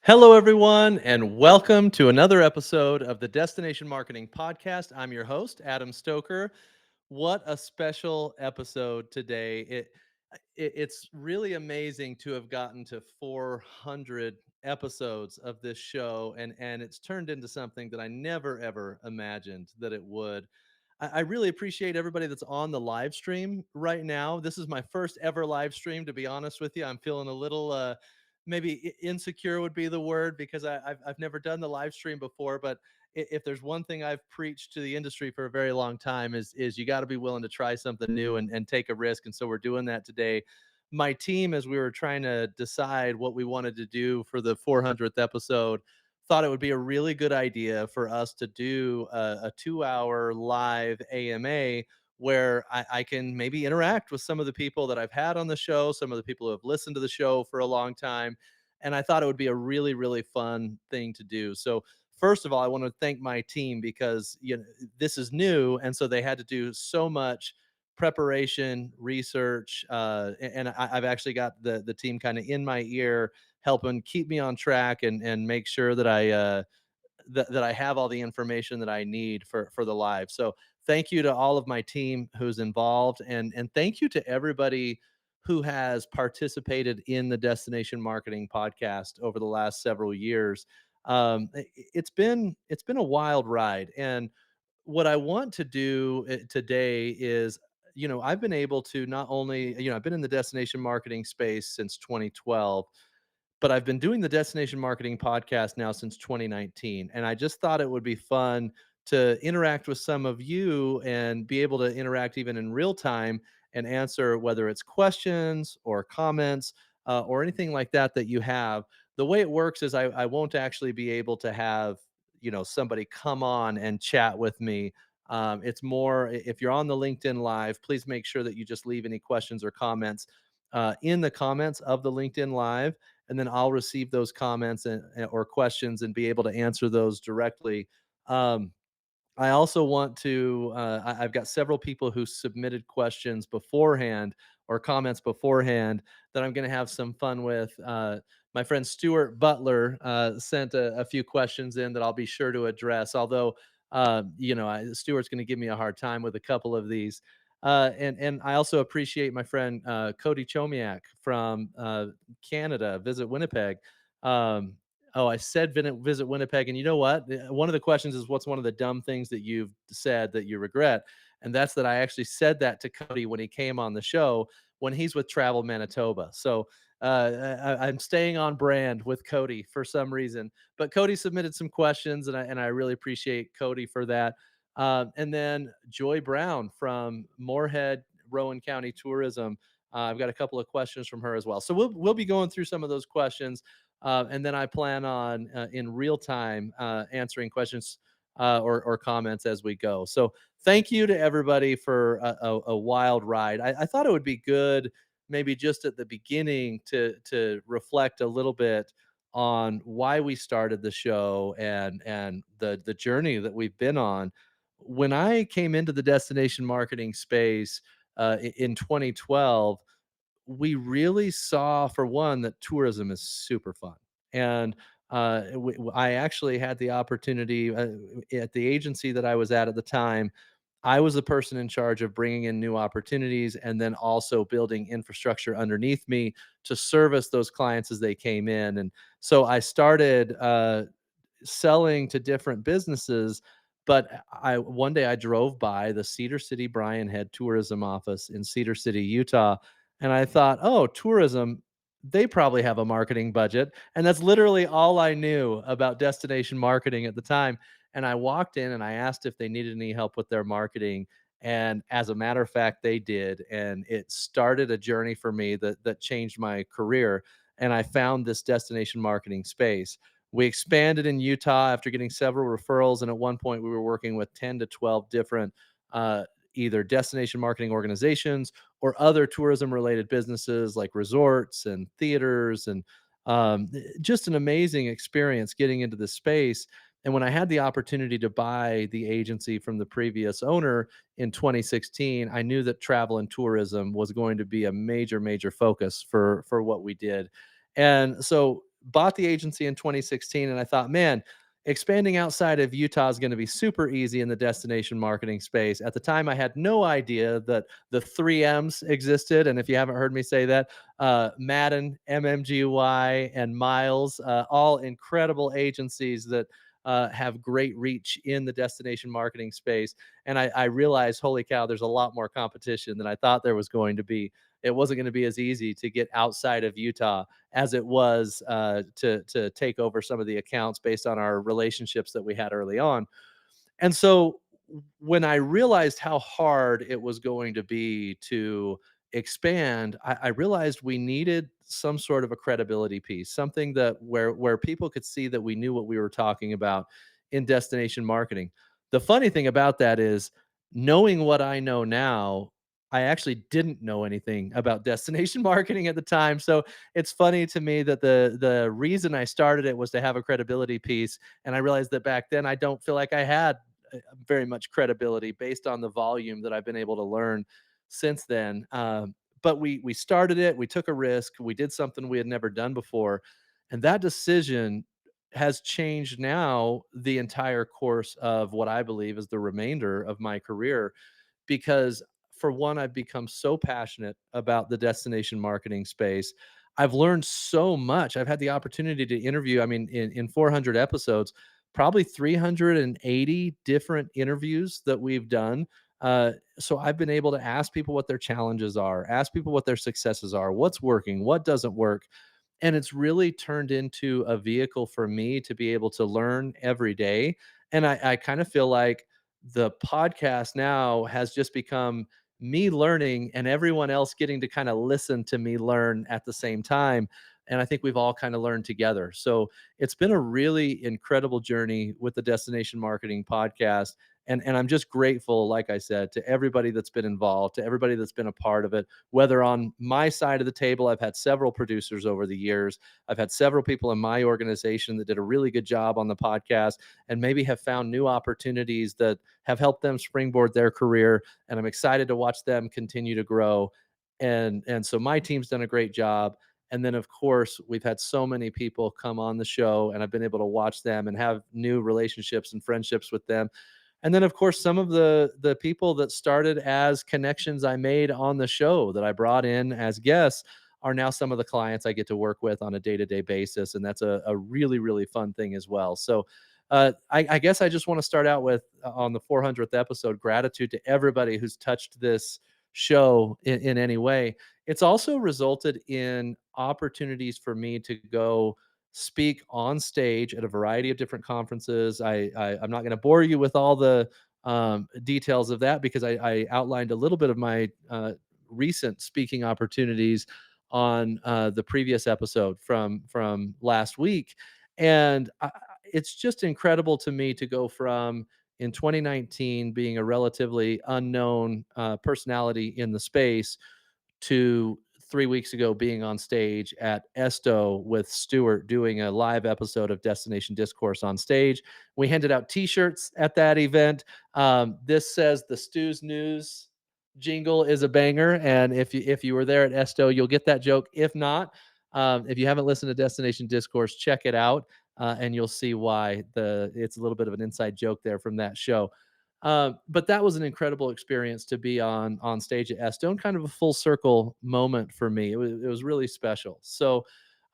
Hello, everyone, and welcome to another episode of the Destination Marketing Podcast. I'm your host, Adam Stoker. What a special episode today. It's really amazing to have gotten to 400 episodes of this show, and it's turned into something that I never ever imagined that it would. I really appreciate everybody that's on the live stream right now. This is my first ever live stream, to be honest with you. I'm feeling a little maybe insecure would be the word because I've never done the live stream before. But if there's one thing I've preached to the industry for a very long time is you got to be willing to try something new and take a risk. And so we're doing that today. My team, as we were trying to decide what we wanted to do for the 400th episode, thought it would be a really good idea for us to do a 2 hour live AMA where I can maybe interact with some of the people that I've had on the show, some of the people who have listened to the show for a long time. And I thought it would be a really, really fun thing to do. So, first of all, I want to thank my team because this is new, and so they had to do so much preparation, research, and I've actually got the team kind of in my ear, helping keep me on track and make sure that that I have all the information that I need for the live. So thank you to all of my team who's involved, and thank you to everybody who has participated in the Destination Marketing Podcast over the last several years. It's been a wild ride, and what I want to do today is, I've been able to not only, I've been in the destination marketing space since 2012, but I've been doing the Destination Marketing Podcast now since 2019. And I just thought it would be fun to interact with some of you and be able to interact even in real time and answer whether it's questions or comments or anything like that that you have. The way it works is I won't actually be able to have, somebody come on and chat with me. It's more if you're on the LinkedIn Live, please make sure that you just leave any questions or comments in the comments of the LinkedIn Live, and then I'll receive those comments or questions and be able to answer those directly. Um, I also want to, I've got several people who submitted questions beforehand or comments beforehand that I'm going to have some fun with. My friend Stuart Butler sent a few questions in that I'll be sure to address, although, Stuart's going to give me a hard time with a couple of these. And I also appreciate my friend Cody Chomiak from Canada, Visit Winnipeg. Um, Oh, I said visit Winnipeg, and you know what? One of the questions is, "What's one of the dumb things that you've said that you regret?" And that's that I actually said that to Cody when he came on the show when he's with Travel Manitoba. So I'm staying on brand with Cody for some reason. But Cody submitted some questions, and I really appreciate Cody for that. And then Joy Brown from Moorhead, Rowan County Tourism. I've got a couple of questions from her as well. So we'll be going through some of those questions. And then I plan on in real time answering questions or comments as we go. So thank you to everybody for a wild ride. I thought it would be good, maybe just at the beginning, to reflect a little bit on why we started the show and the journey that we've been on. When I came into the destination marketing space in 2012, we really saw, for one, that tourism is super fun. And I actually had the opportunity at the agency that I was at the time. I was the person in charge of bringing in new opportunities and then also building infrastructure underneath me to service those clients as they came in. And so I started selling to different businesses. But I one day I drove by the Cedar City Bryan Head Tourism Office in Cedar City, Utah, and I thought, "Oh, tourism, they probably have a marketing budget." And that's literally all I knew about destination marketing at the time. And I walked in and I asked if they needed any help with their marketing. And as a matter of fact, they did. And it started a journey for me that changed my career. And I found this destination marketing space. We expanded in Utah after getting several referrals, and at one point we were working with 10 to 12 different uh, either destination marketing organizations or other tourism related businesses like resorts and theaters, and just an amazing experience getting into the space. And when I had the opportunity to buy the agency from the previous owner in 2016, I knew that travel and tourism was going to be a major, major focus for what we did. And so bought the agency in 2016, and I thought, man, expanding outside of Utah is going to be super easy in the destination marketing space. At the time, I had no idea that the three M's existed. And if you haven't heard me say that, Madden, MMGY, and Miles, all incredible agencies that have great reach in the destination marketing space. And I realized, holy cow, there's a lot more competition than I thought there was going to be. It wasn't going to be as easy to get outside of Utah as it was to take over some of the accounts based on our relationships that we had early on. And so when I realized how hard it was going to be to expand, I realized we needed some sort of a credibility piece, something that where people could see that we knew what we were talking about in destination marketing. The funny thing about that is knowing what I know now, I actually didn't know anything about destination marketing at the time. So it's funny to me that the reason I started it was to have a credibility piece, and I realized that back then I don't feel like I had very much credibility based on the volume that I've been able to learn since then. But we started it. We took a risk. We did something we had never done before, and that decision has changed now the entire course of what I believe is the remainder of my career. Because for one, I've become so passionate about the destination marketing space. I've learned so much. I've had the opportunity to interview, I mean, in 400 episodes, probably 380 different interviews that we've done. So I've been able to ask people what their challenges are, ask people what their successes are, what's working, what doesn't work. And it's really turned into a vehicle for me to be able to learn every day. And I kind of feel like the podcast now has just become me learning and everyone else getting to kind of listen to me learn at the same time. And I think we've all kind of learned together. So it's been a really incredible journey with the Destination Marketing Podcast. And I'm just grateful, like I said, to everybody that's been involved, to everybody that's been a part of it. Whether on my side of the table, I've had several producers over the years. I've had several people in my organization that did a really good job on the podcast and maybe have found new opportunities that have helped them springboard their career. And I'm excited to watch them continue to grow. And so my team's done a great job. And then, of course, we've had so many people come on the show, and I've been able to watch them and have new relationships and friendships with them. And then, of course, some of the people that started as connections I made on the show that I brought in as guests are now some of the clients I get to work with on a day-to-day basis, and that's a really, really fun thing as well. So, I guess I just want to start out with on the 400th episode, gratitude to everybody who's touched this show in any way. It's also resulted in opportunities for me to go speak on stage at a variety of different conferences. I'm not going to bore you with all the details of that because I outlined a little bit of my recent speaking opportunities on the previous episode from last week, and it's just incredible to me to go from in 2019 being a relatively unknown personality in the space to 3 weeks ago being on stage at Esto with Stuart doing a live episode of Destination Discourse on stage. We handed out T-shirts at that event. This says the Stu's News jingle is a banger, and if you were there at Esto, you'll get that joke. If not, if you haven't listened to Destination Discourse, check it out, and you'll see why it's a little bit of an inside joke there from that show. But that was an incredible experience to be on stage at Estone, kind of a full circle moment for me. It was really special. So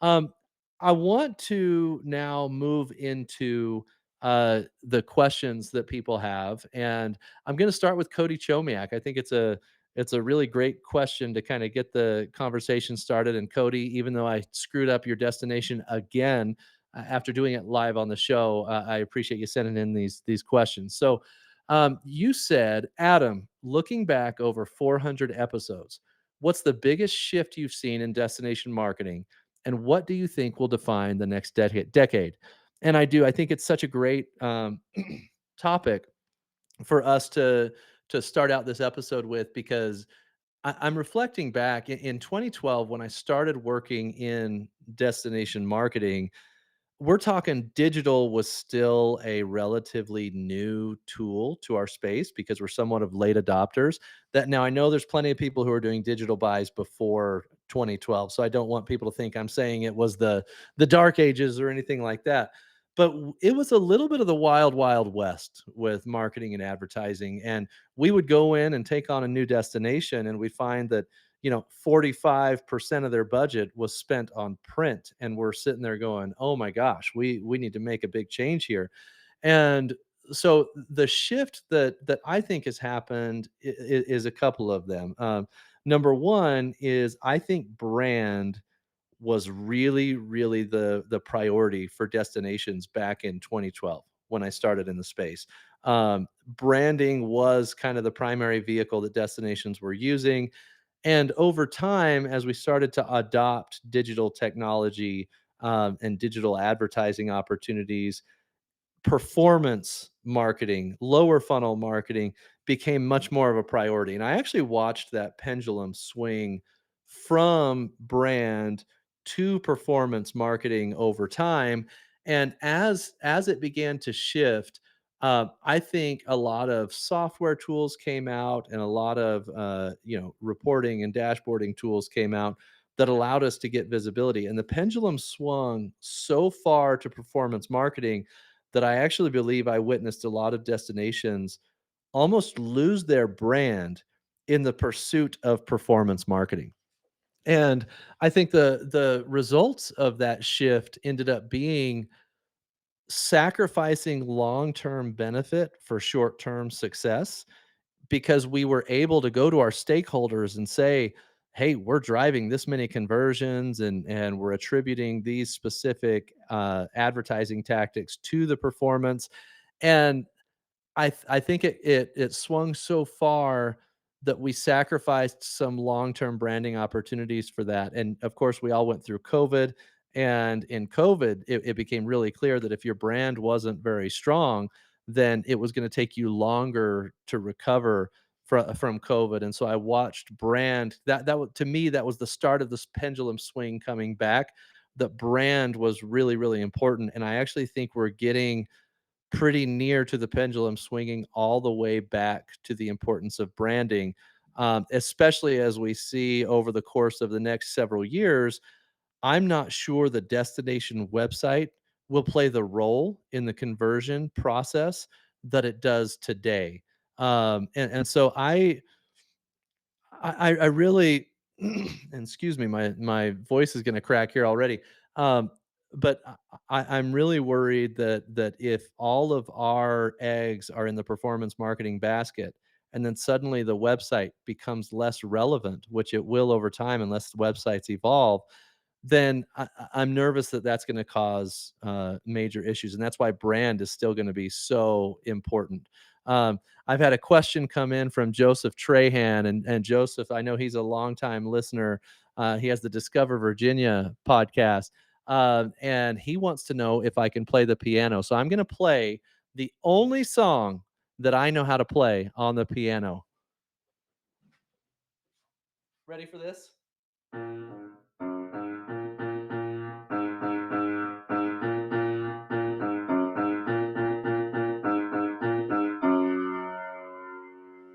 um, I want to now move into the questions that people have, and I'm going to start with Cody Chomiak. I think it's a really great question to kind of get the conversation started. And Cody, even though I screwed up your destination again after doing it live on the show, I appreciate you sending in these questions. So you said, Adam, looking back over 400 episodes, what's the biggest shift you've seen in destination marketing? And what do you think will define the next decade? And I think it's such a great topic for us to start out this episode with because I'm reflecting back in 2012 when I started working in destination marketing. We're talking digital was still a relatively new tool to our space because we're somewhat of late adopters. That now I know there's plenty of people who are doing digital buys before 2012. So I don't want people to think I'm saying it was the dark ages or anything like that. But it was a little bit of the wild, wild west with marketing and advertising. And we would go in and take on a new destination, and we find that 45% of their budget was spent on print, and we're sitting there going, oh my gosh, we need to make a big change here. And so the shift that I think has happened is a couple of them. Number one is I think brand was really, really the priority for destinations back in 2012 when I started in the space. Branding was kind of the primary vehicle that destinations were using, and over time, as we started to adopt digital technology and digital advertising opportunities, performance marketing, lower funnel marketing became much more of a priority. And I actually watched that pendulum swing from brand to performance marketing over time. And as it began to shift, I think a lot of software tools came out, and a lot of reporting and dashboarding tools came out that allowed us to get visibility. And the pendulum swung so far to performance marketing that I actually believe I witnessed a lot of destinations almost lose their brand in the pursuit of performance marketing. And I think the results of that shift ended up being sacrificing long-term benefit for short-term success, because we were able to go to our stakeholders and say, hey, we're driving this many conversions, and we're attributing these specific advertising tactics to the performance. And I think it swung so far that we sacrificed some long-term branding opportunities for that. And of course, we all went through COVID, and in COVID, it became really clear that if your brand wasn't very strong, then it was gonna take you longer to recover from COVID. And so I watched brand to me, that was the start of this pendulum swing coming back. That brand was really, really important, and I actually think we're getting pretty near to the pendulum swinging all the way back to the importance of branding, especially as we see over the course of the next several years. I'm not sure the destination website will play the role in the conversion process that it does today. And so I really and excuse me, my voice is gonna crack here already. Um, but I'm really worried that if all of our eggs are in the performance marketing basket, and then suddenly the website becomes less relevant, which it will over time unless the websites evolve, then I'm nervous that that's going to cause major issues, and that's why brand is still going to be so important. I've had a question come in from Joseph Trahan, and Joseph, I know he's a longtime listener. He has the Discover Virginia podcast, and he wants to know if I can play the piano. So I'm going to play the only song that I know how to play on the piano. Ready for this?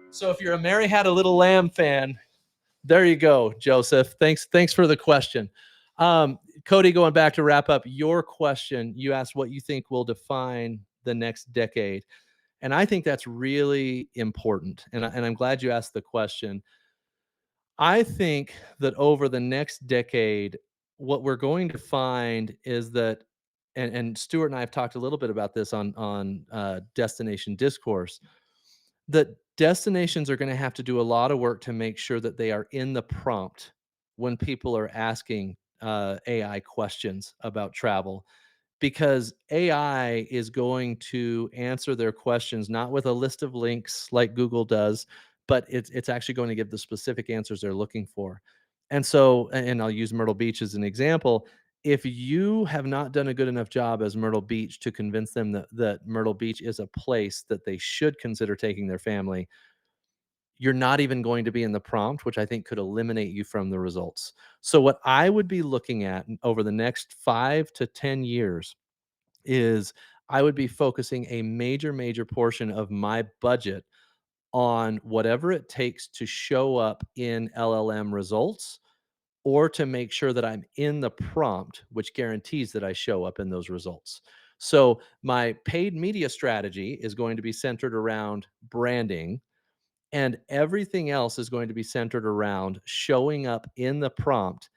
So if you're a Mary Had a Little Lamb fan, there you go, Joseph. Thanks for the question. Cody, going back to wrap up your question, you asked what you think will define the next decade. And I think that's really important. And I'm glad you asked the question. I think that over the next decade, what we're going to find is that, and Stuart and I have talked a little bit about this on destination discourse, that destinations are going to have to do a lot of work to make sure that they are in the prompt when people are asking AI questions about travel, because AI is going to answer their questions not with a list of links like Google does, but it's actually going to give the specific answers they're looking for. And so, and I'll use Myrtle Beach as an example. If you have not done a good enough job as Myrtle Beach to convince them that Myrtle Beach is a place that they should consider taking their family, you're not even going to be in the prompt, which I think could eliminate you from the results. So, what I would be looking at over the next 5 to 10 years is I would be focusing a major, major portion of my budget on whatever it takes to show up in LLM results or to make sure that I'm in the prompt, which guarantees that I show up in those results. So my paid media strategy is going to be centered around branding, and everything else is going to be centered around showing up in the prompt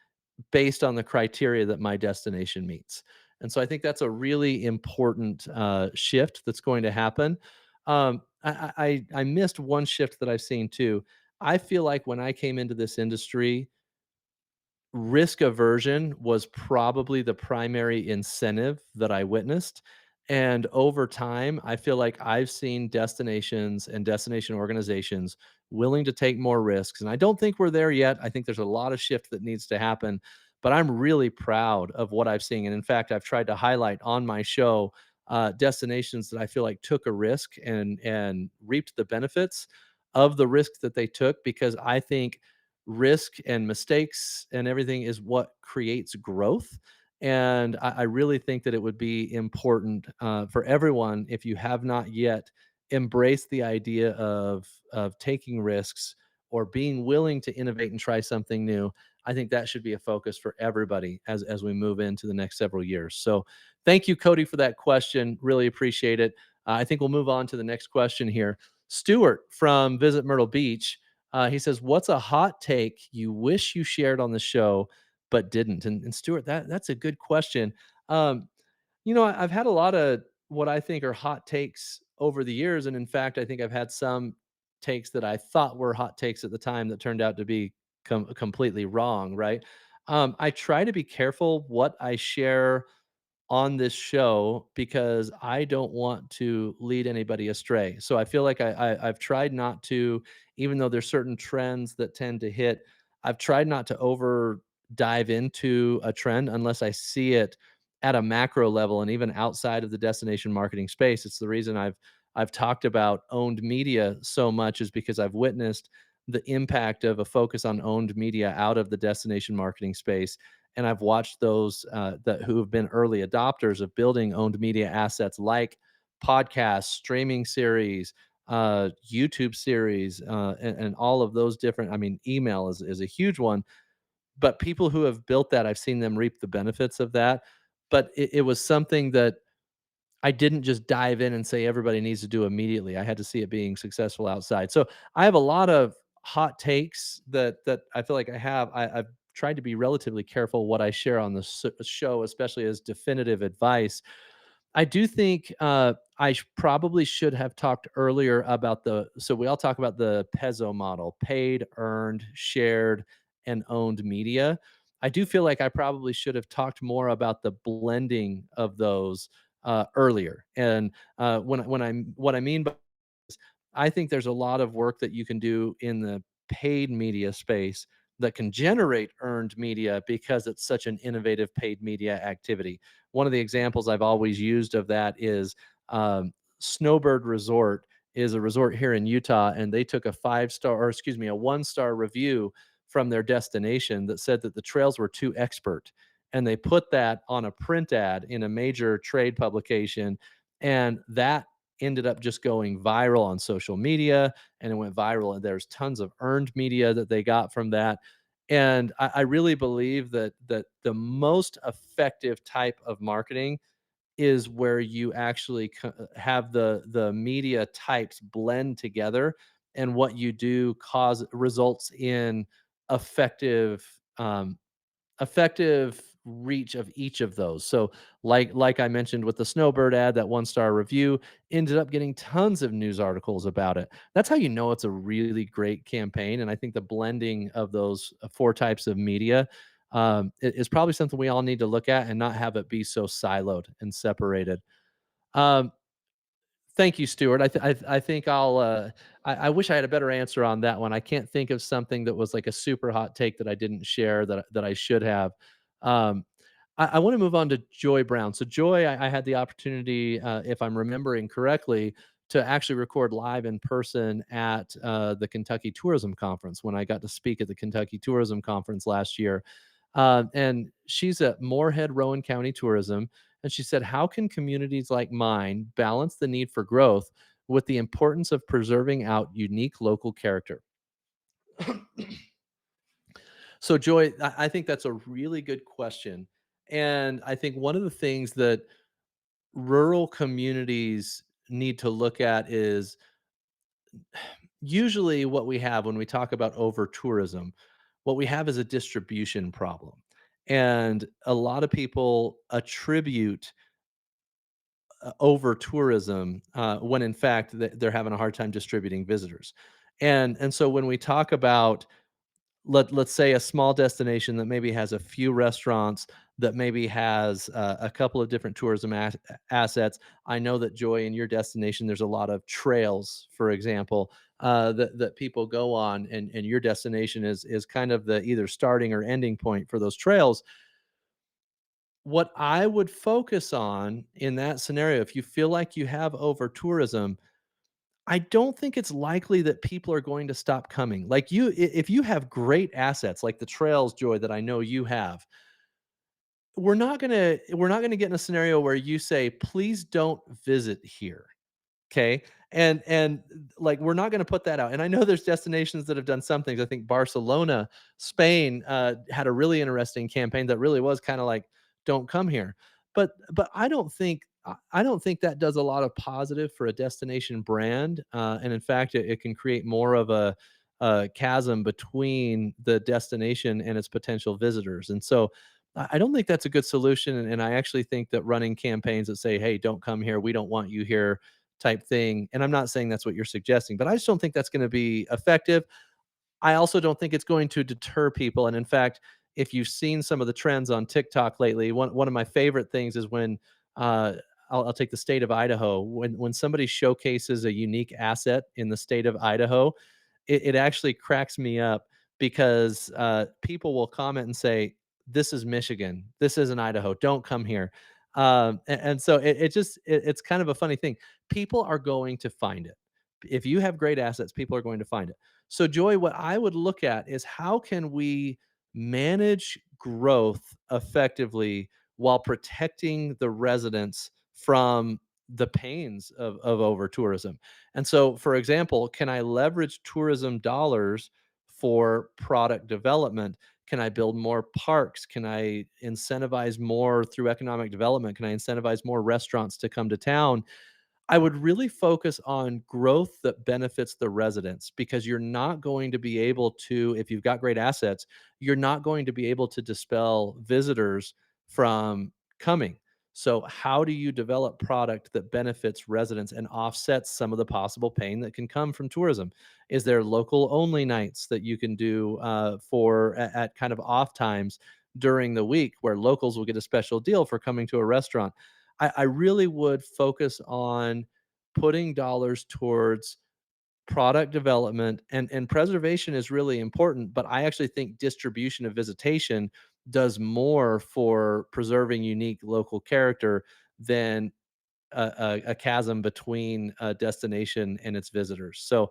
based on the criteria that my destination meets. And so I think that's a really important shift that's going to happen. I missed one shift that I've seen too. I feel like when I came into this industry, risk aversion was probably the primary incentive that I witnessed, and over time, I feel like I've seen destinations and destination organizations willing to take more risks, and I don't think we're there yet. I think there's a lot of shift that needs to happen, but I'm really proud of what I've seen, and in fact, I've tried to highlight on my show, destinations that I feel like took a risk and reaped the benefits of the risk that they took, because I think risk and mistakes and everything is what creates growth. And I really think that it would be important for everyone, if you have not yet embraced the idea of taking risks or being willing to innovate and try something new. I think that should be a focus for everybody as we move into the next several years. So, thank you, Cody, for that question. Really appreciate it. I think we'll move on to the next question here. Stuart from Visit Myrtle Beach, he says, "What's a hot take you wish you shared on the show but didn't?" And Stuart, that's a good question. Um, I've had a lot of what I think are hot takes over the years, and in fact, I think I've had some takes that I thought were hot takes at the time that turned out to be completely wrong. Right? I try to be careful what I share on this show because I don't want to lead anybody astray. So I feel like I've tried not to, even though there's certain trends that tend to hit, I've tried not to over dive into a trend unless I see it at a macro level and even outside of the destination marketing space. It's the reason I've talked about owned media so much, is because I've witnessed the impact of a focus on owned media out of the destination marketing space, and I've watched those that who have been early adopters of building owned media assets like podcasts, streaming series, YouTube series, and all of those different. I mean, email is a huge one, but people who have built that, I've seen them reap the benefits of that. But it was something that I didn't just dive in and say everybody needs to do immediately. I had to see it being successful outside. So I have a lot of hot takes that I feel like I've tried to be relatively careful what I share on the show, especially as definitive advice. I do think probably should have talked earlier about so we all talk about the Pezzo model: paid, earned, shared, and owned media. I do feel like I probably should have talked more about the blending of those earlier. And what I mean by is, I think there's a lot of work that you can do in the paid media space that can generate earned media because it's such an innovative paid media activity. One of the examples I've always used of that is Snowbird Resort is a resort here in Utah, and they took a 5-star, or excuse me, a 1-star review from their destination that said that the trails were too expert, and they put that on a print ad in a major trade publication, and that ended up just going viral on social media, and it went viral, and there's tons of earned media that they got from that. And I really believe that the most effective type of marketing is where you actually have the media types blend together, and what you do cause results in effective effective reach of each of those. So like I mentioned with the Snowbird ad, that 1-star review ended up getting tons of news articles about it. That's how you know it's a really great campaign. And I think the blending of those four types of media is probably something we all need to look at and not have it be so siloed and separated. Um, Thank you, Stuart. I think I wish I had a better answer on that one. I can't think of something that was like a super hot take that I didn't share that I should have. Um, I want to move on to Joy Brown. So Joy, I had the opportunity, if I'm remembering correctly, to actually record live in person at the Kentucky Tourism Conference when I got to speak at the Kentucky Tourism Conference last year. And she's at Moorhead Rowan County Tourism, and she said, "How can communities like mine balance the need for growth with the importance of preserving out unique local character?" So, Joy, I think that's a really good question. And I think one of the things that rural communities need to look at is usually what we have when we talk about over tourism, what we have is a distribution problem. And a lot of people attribute over tourism when in fact they're having a hard time distributing visitors. And so when we talk about let's say a small destination that maybe has a few restaurants, that maybe has a couple of different tourism assets. I know that, Joy, in your destination there's a lot of trails, for example, that people go on, and your destination is kind of the either starting or ending point for those trails. What I would focus on in that scenario, if you feel like you have over tourism, I don't think it's likely that people are going to stop coming. Like if you have great assets like the trails, Joy, that I know you have, we're not gonna get in a scenario where you say, please don't visit here. Okay. And like we're not going to put that out. And I know there's destinations that have done some things. I think Barcelona, Spain, had a really interesting campaign that really was kind of like, "Don't come here." But I don't think that does a lot of positive for a destination brand. And in fact, it can create more of a chasm between the destination and its potential visitors. And so I don't think that's a good solution. And I actually think that running campaigns that say, "Hey, don't come here. We don't want you here," type thing. And I'm not saying that's what you're suggesting, but I just don't think that's going to be effective. I also don't think it's going to deter people. And in fact, if you've seen some of the trends on TikTok lately, one of my favorite things is when uh, I'll take the state of Idaho. When somebody showcases a unique asset in the state of Idaho, it actually cracks me up because people will comment and say, "This is Michigan. This isn't Idaho. Don't come here." And so it's kind of a funny thing. People are going to find it. If you have great assets, people are going to find it. So, Joy, what I would look at is how can we manage growth effectively while protecting the residents from the pains of over tourism. And so, for example, can I leverage tourism dollars for product development? Can I build more parks? Can I incentivize more through economic development? Can I incentivize more restaurants to come to town? I would really focus on growth that benefits the residents, because you're not going to be able to, if you've got great assets, you're not going to be able to dispel visitors from coming. So, how do you develop product that benefits residents and offsets some of the possible pain that can come from tourism? Is there local only nights that you can do at kind of off times during the week where locals will get a special deal for coming to a restaurant? I really would focus on putting dollars towards product development, and preservation is really important, but I actually think distribution of visitation does more for preserving unique local character than a chasm between a destination and its visitors. So,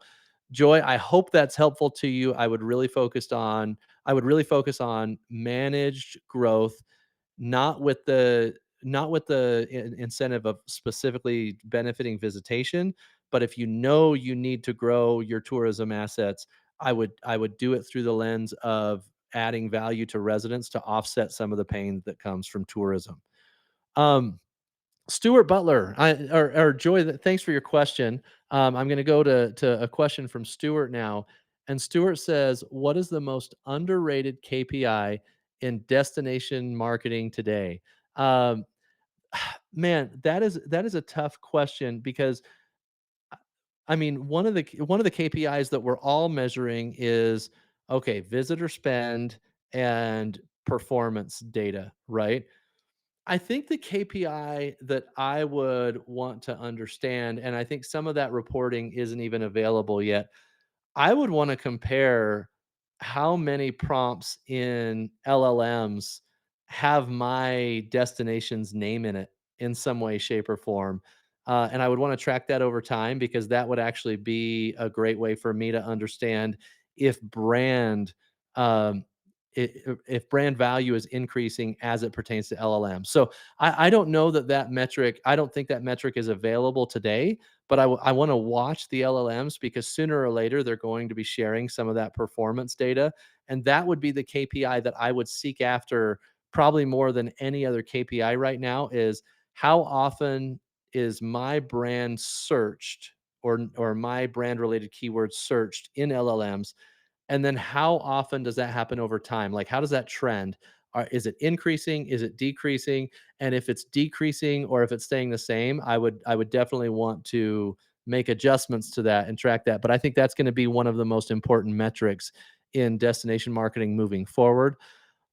Joy, I hope that's helpful to you. I would really focus on managed growth, not with the incentive of specifically benefiting visitation, but if you know you need to grow your tourism assets, I would do it through the lens of adding value to residents to offset some of the pain that comes from tourism. Um, Stuart Butler, or Joy, thanks for your question. I'm going to go to a question from Stuart now, and Stuart says, "What is the most underrated KPI in destination marketing today?" Um, Man, that is a tough question because I mean, one of the KPIs that we're all measuring is, okay, visitor spend and performance data, right? I think the KPI that I would want to understand, and I think some of that reporting isn't even available yet, I would wanna compare how many prompts in LLMs have my destination's name in it in some way, shape, or form, and I would wanna track that over time because that would actually be a great way for me to understand if um, if brand value is increasing as it pertains to LLM. So I don't know that metric. I don't think that metric is available today, but I want to watch the LLMs because sooner or later they're going to be sharing some of that performance data, And that would be the KPI that I would seek after probably more than any other KPI right now is how often is my brand searched or my brand related keywords searched in LLMs, and then how often does that happen over time? Like, how does that trend? Is it increasing? Is it decreasing? And if it's decreasing or if it's staying the same, I would definitely want to make adjustments to that and track that. But I think that's going to be one of the most important metrics in destination marketing moving forward.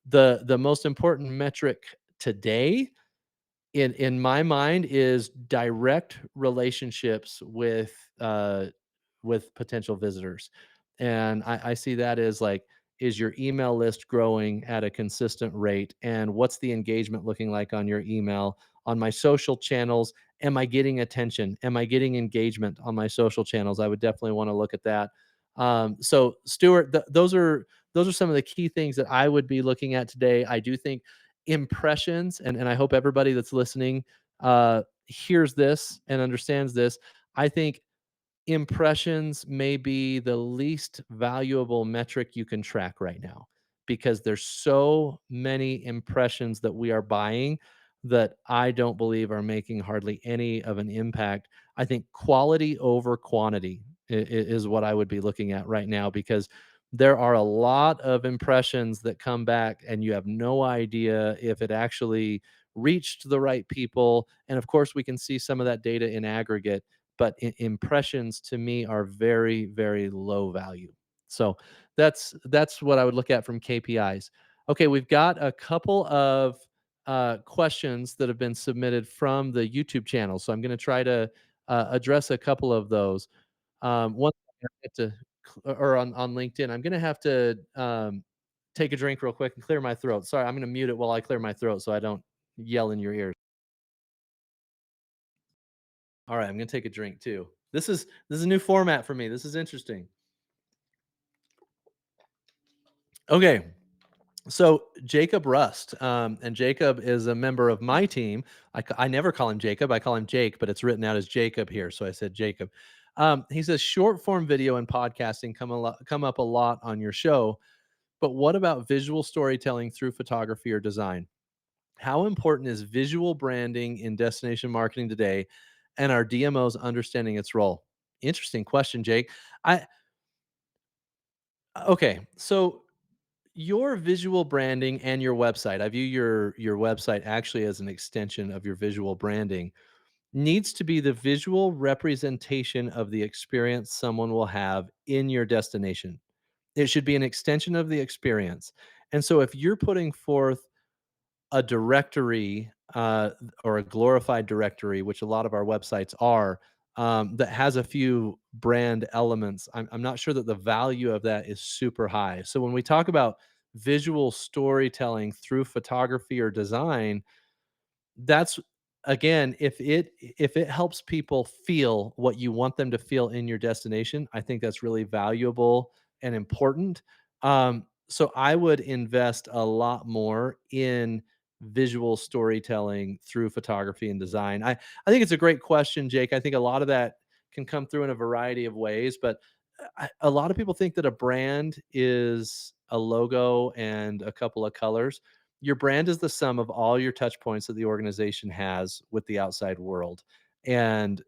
The most important metric today in my mind is direct relationships with potential visitors. And I see that as like, is your email list growing at a consistent rate? And what's the engagement looking like on your email? On my social channels, am I getting attention? Am I getting engagement on my social channels? I would definitely want to look at that. So, Stuart, those are some of the key things that I would be looking at today. I do think impressions, and I hope everybody that's listening hears this and understands this. I think impressions may be the least valuable metric you can track right now because there's so many impressions that we are buying that I don't believe are making hardly any of an impact. I think quality over quantity is what I would be looking at right now because there are a lot of impressions that come back and you have no idea if it actually reached the right people. And of course, we can see some of that data in aggregate, but impressions to me are very very low value. So that's what I would look at from KPIs. Okay, we've got a couple of questions that have been submitted from the YouTube channel, so I'm going to try to address a couple of those. One thing I have to or on LinkedIn, I'm going to have to take a drink real quick and clear my throat. Sorry, I'm going to mute it while I clear my throat so I don't yell in your ears. All right, I'm gonna take a drink too. This is a new format for me. This is interesting. Okay, so Jacob Rust, and Jacob is a member of my team. I never call him Jacob. I call him Jake, but it's written out as Jacob here, so I said Jacob. He says short form video and podcasting come up a lot on your show, but what about visual storytelling through photography or design? How important is visual branding in destination marketing today, and are DMOs understanding its role? Interesting question, Jake. I okay, so your visual branding and your website, I view your website actually as an extension of your visual branding, needs to be the visual representation of the experience someone will have in your destination. It should be an extension of the experience. And so if you're putting forth a directory, or a glorified directory, which a lot of our websites are, that has a few brand elements, I'm not sure that the value of that is super high. So when we talk about visual storytelling through photography or design, that's again, if it helps people feel what you want them to feel in your destination, I think that's really valuable and important. So I would invest a lot more in visual storytelling through photography and design. I think it's a great question, Jake. I think a lot of that can come through in a variety of ways, but a lot of people think that a brand is a logo and a couple of colors. Your brand is the sum of all your touch points that the organization has with the outside world. And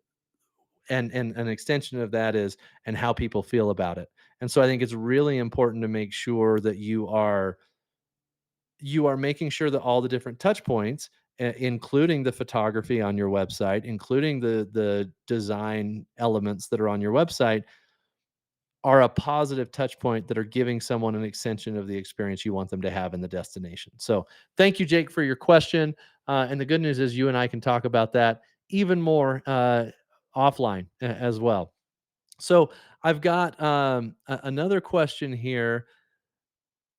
and an extension of that is and how people feel about it. And so I think it's really important to make sure that you are making sure that all the different touch points, including the photography on your website, including the design elements that are on your website, are a positive touch point that are giving someone an extension of the experience you want them to have in the destination. So, thank you, Jake, for your question. And the good news is you and I can talk about that even more offline as well. So, I've got another question here.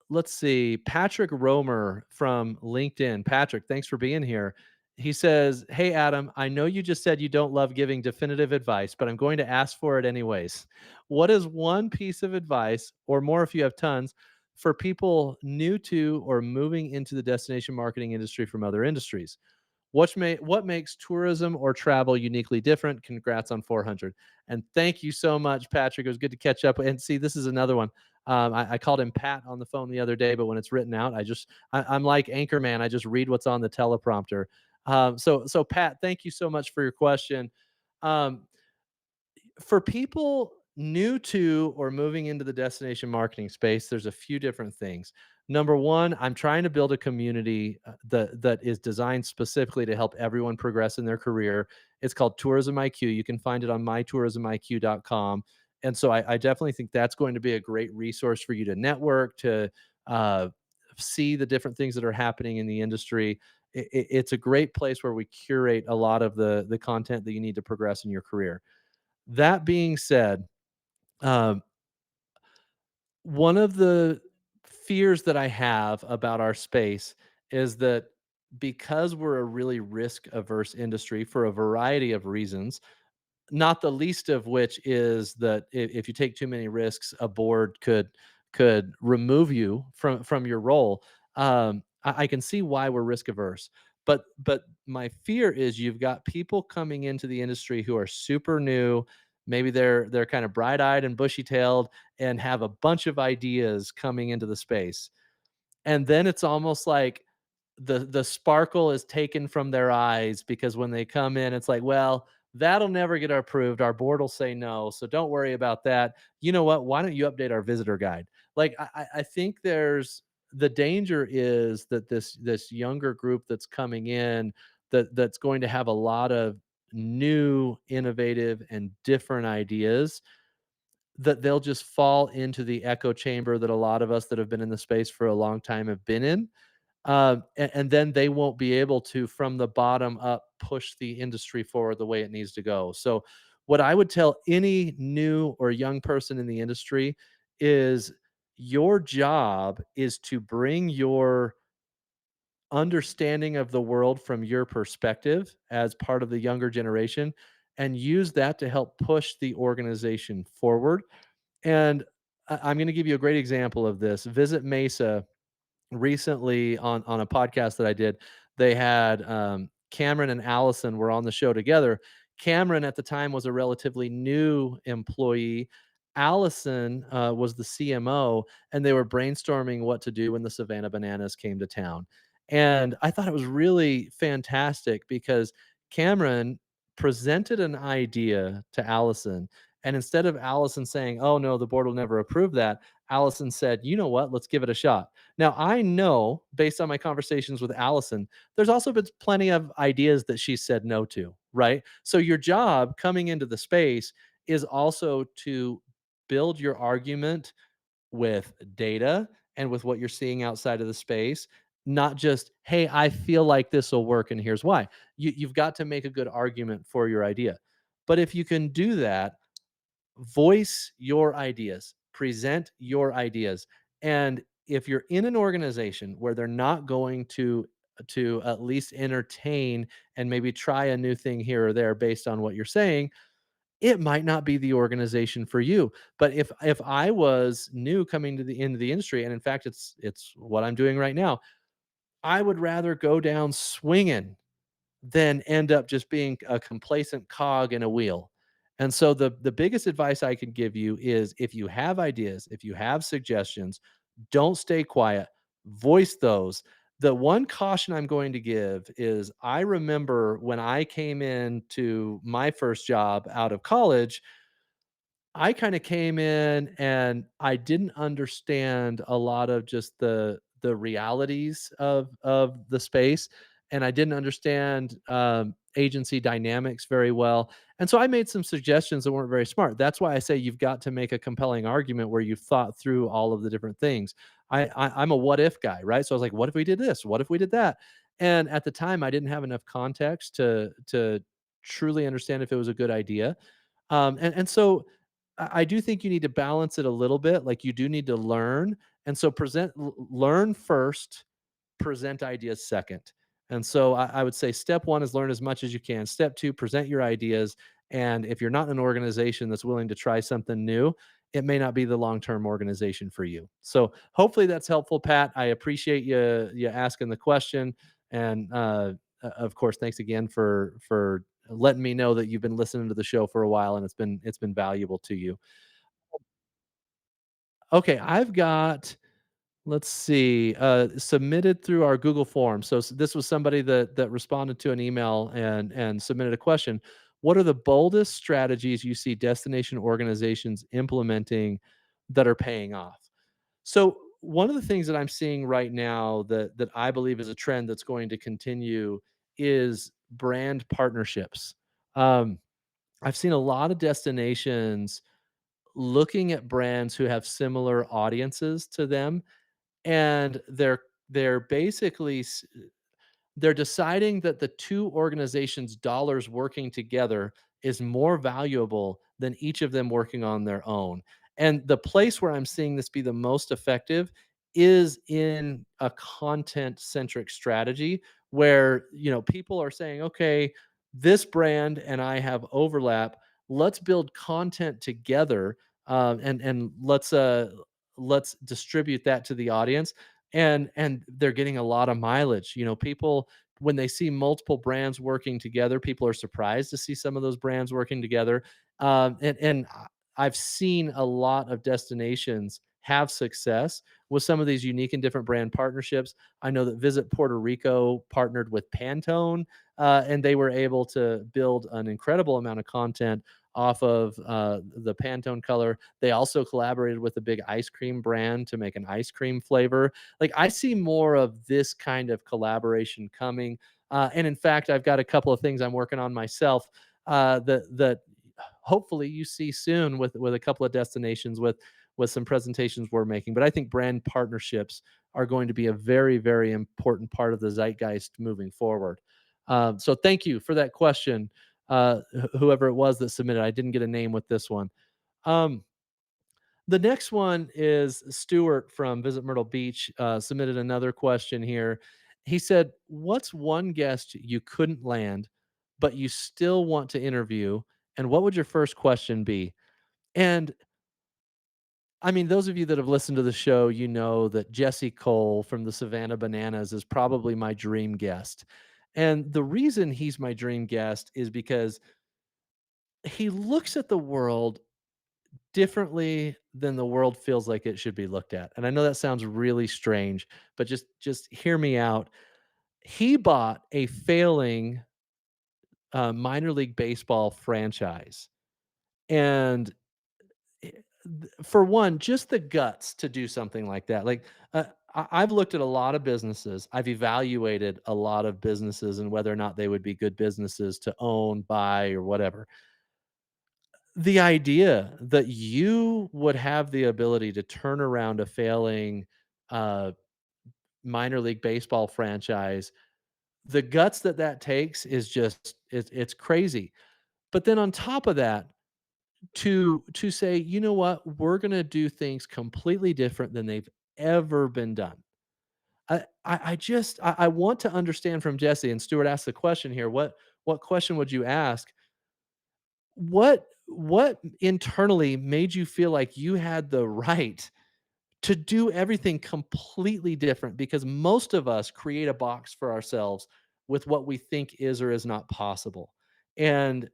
Let's see. Patrick Romer from LinkedIn. Patrick, thanks for being here. He says, "Hey Adam, I know you just said you don't love giving definitive advice, but I'm going to ask for it anyways. What is one piece of advice, or more if you have tons, for people new to or moving into the destination marketing industry from other industries? What makes tourism or travel uniquely different? Congrats on 400. And thank you so much, Patrick. It was good to catch up. And see, this is another one. I called him Pat on the phone the other day, but when it's written out, I'm like Anchorman. I just read what's on the teleprompter. So Pat, thank you so much for your question. Um, for people new to or moving into the destination marketing space, there's a few different things. Number one, I'm trying to build a community that is designed specifically to help everyone progress in their career. It's called Tourism IQ. You can find it on mytourismiq.com. And so I definitely think that's going to be a great resource for you to network, to uh, see the different things that are happening in the industry. It's a great place where we curate a lot of the content that you need to progress in your career. That being said, um, one of the fears that I have about our space is that because we're a really risk averse industry for a variety of reasons, not the least of which is that if you take too many risks, a board could remove you from your role. I can see why we're risk averse, but my fear is you've got people coming into the industry who are super new. Maybe they're kind of bright eyed and bushy tailed and have a bunch of ideas coming into the space, and then it's almost like the sparkle is taken from their eyes because when they come in, it's like, well, that'll never get approved. Our board will say no, so don't worry about that. You know what? Why don't you update our visitor guide? Like, I think there's the danger is that this younger group that's coming in that's going to have a lot of new, innovative, and different ideas that they'll just fall into the echo chamber that a lot of us that have been in the space for a long time have been in, and then they won't be able to, from the bottom up, push the industry forward the way it needs to go. So, what I would tell any new or young person in the industry is your job is to bring your understanding of the world from your perspective as part of the younger generation and use that to help push the organization forward. And I'm going to give you a great example of this. Visit Mesa recently on a podcast that I did. They had Cameron and Allison were on the show together. Cameron at the time was a relatively new employee. Allison was the CMO, and they were brainstorming what to do when the Savannah Bananas came to town. And I thought it was really fantastic because Cameron presented an idea to Allison. And instead of Allison saying, "Oh, no, the board will never approve that," Allison said, "You know what? Let's give it a shot." Now, I know based on my conversations with Allison, there's also been plenty of ideas that she said no to, right? So, your job coming into the space is also to build your argument with data and with what you're seeing outside of the space, not just, hey, I feel like this will work and here's why. You've got to make a good argument for your idea. But if you can do that, voice your ideas, present your ideas. And if you're in an organization where they're not going to at least entertain and maybe try a new thing here or there based on what you're saying, it might not be the organization for you. But if I was new coming to the into the industry, and in fact it's what I'm doing right now, I would rather go down swinging than end up just being a complacent cog in a wheel. And so the biggest advice I could give you is if you have ideas, if you have suggestions, don't stay quiet, voice those. The one caution I'm going to give is I remember when I came into my first job out of college, I kinda came in and I didn't understand a lot of just the realities of the space, and I didn't understand, agency dynamics very well, and so I made some suggestions that weren't very smart. That's why I say you've got to make a compelling argument where you've thought through all of the different things. I'm a what if guy, right? So I was like, "What if we did this? What if we did that?" And at the time, I didn't have enough context to truly understand if it was a good idea, and so I do think you need to balance it a little bit. Like you do need to learn. And so learn first, present ideas second. And so I would say step one is learn as much as you can. Step two, present your ideas. And if you're not in an organization that's willing to try something new, it may not be the long-term organization for you. So hopefully that's helpful, Pat. I appreciate you asking the question. And of course, thanks again for letting me know that you've been listening to the show for a while and it's been valuable to you. Okay, I've got, let's see, submitted through our Google form. So this was somebody that responded to an email and submitted a question. What are the boldest strategies you see destination organizations implementing that are paying off? So one of the things that I'm seeing right now that I believe is a trend that's going to continue is brand partnerships. Um, I've seen a lot of destinations looking at brands who have similar audiences to them, and they're basically they're deciding that the two organizations' dollars working together is more valuable than each of them working on their own. And the place where I'm seeing this be the most effective is in a content centric strategy where, people are saying, okay, this brand and I have overlap. Let's build content together, and let's distribute that to the audience, and they're getting a lot of mileage. People, when they see multiple brands working together, people are surprised to see some of those brands working together. I've seen a lot of destinations have success with some of these unique and different brand partnerships. I know that Visit Puerto Rico partnered with Pantone, and they were able to build an incredible amount of content off of the Pantone color. They also collaborated with a big ice cream brand to make an ice cream flavor. Like, I see more of this kind of collaboration coming. And in fact, I've got a couple of things I'm working on myself, that hopefully you see soon with a couple of destinations with some presentations we're making. But I think brand partnerships are going to be a very, very important part of the zeitgeist moving forward. So thank you for that question. Whoever it was that submitted, I didn't get a name with this one. Um, the next one is Stuart from Visit Myrtle Beach, submitted another question here. He said, "What's one guest you couldn't land, but you still want to interview? And what would your first question be?" And I mean, those of you that have listened to the show, you know that Jesse Cole from the Savannah Bananas is probably my dream guest. And the reason he's my dream guest is because he looks at the world differently than the world feels like it should be looked at. And I know that sounds really strange, but just hear me out. He bought a failing minor league baseball franchise, and for one, just the guts to do something like that. Like, I've looked at a lot of businesses. I've evaluated a lot of businesses and whether or not they would be good businesses to own, buy, or whatever. The idea that you would have the ability to turn around a failing uh, minor league baseball franchise, the guts that takes is just it's crazy. But then on top of that, to say, you know what, we're gonna do things completely different than they've ever been done. I want to understand from Jesse, and Stuart asked the question here. What question would you ask? What internally made you feel like you had the right to do everything completely different? Because most of us create a box for ourselves with what we think is or is not possible. And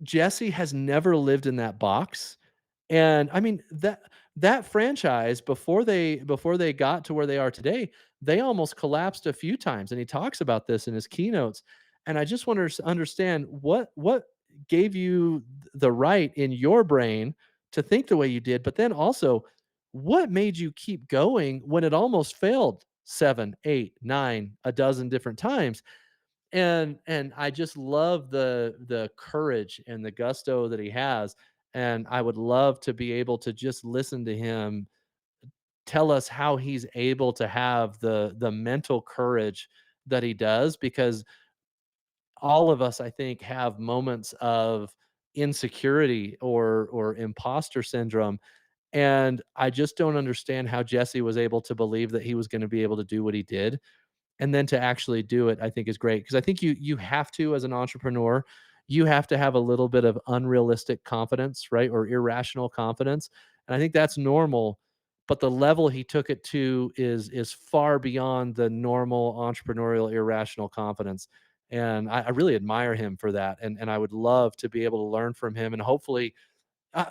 Jesse has never lived in that box. And I mean, that franchise, before they got to where they are today, they almost collapsed a few times, and he talks about this in his keynotes. And I just want to understand what gave you the right in your brain to think the way you did, but then also what made you keep going when it almost failed 7, 8, 9, a dozen different times? And I just love the courage and the gusto that he has, and I would love to be able to just listen to him tell us how he's able to have the mental courage that he does, because all of us, I think, have moments of insecurity or imposter syndrome, and I just don't understand how Jesse was able to believe that he was gonna be able to do what he did, and then to actually do it, I think is great, because I think you have to, as an entrepreneur, you have to have a little bit of unrealistic confidence, right? Or irrational confidence. And I think that's normal. but the level he took it to is far beyond the normal entrepreneurial irrational confidence. And I really admire him for that. And I would love to be able to learn from him, and hopefully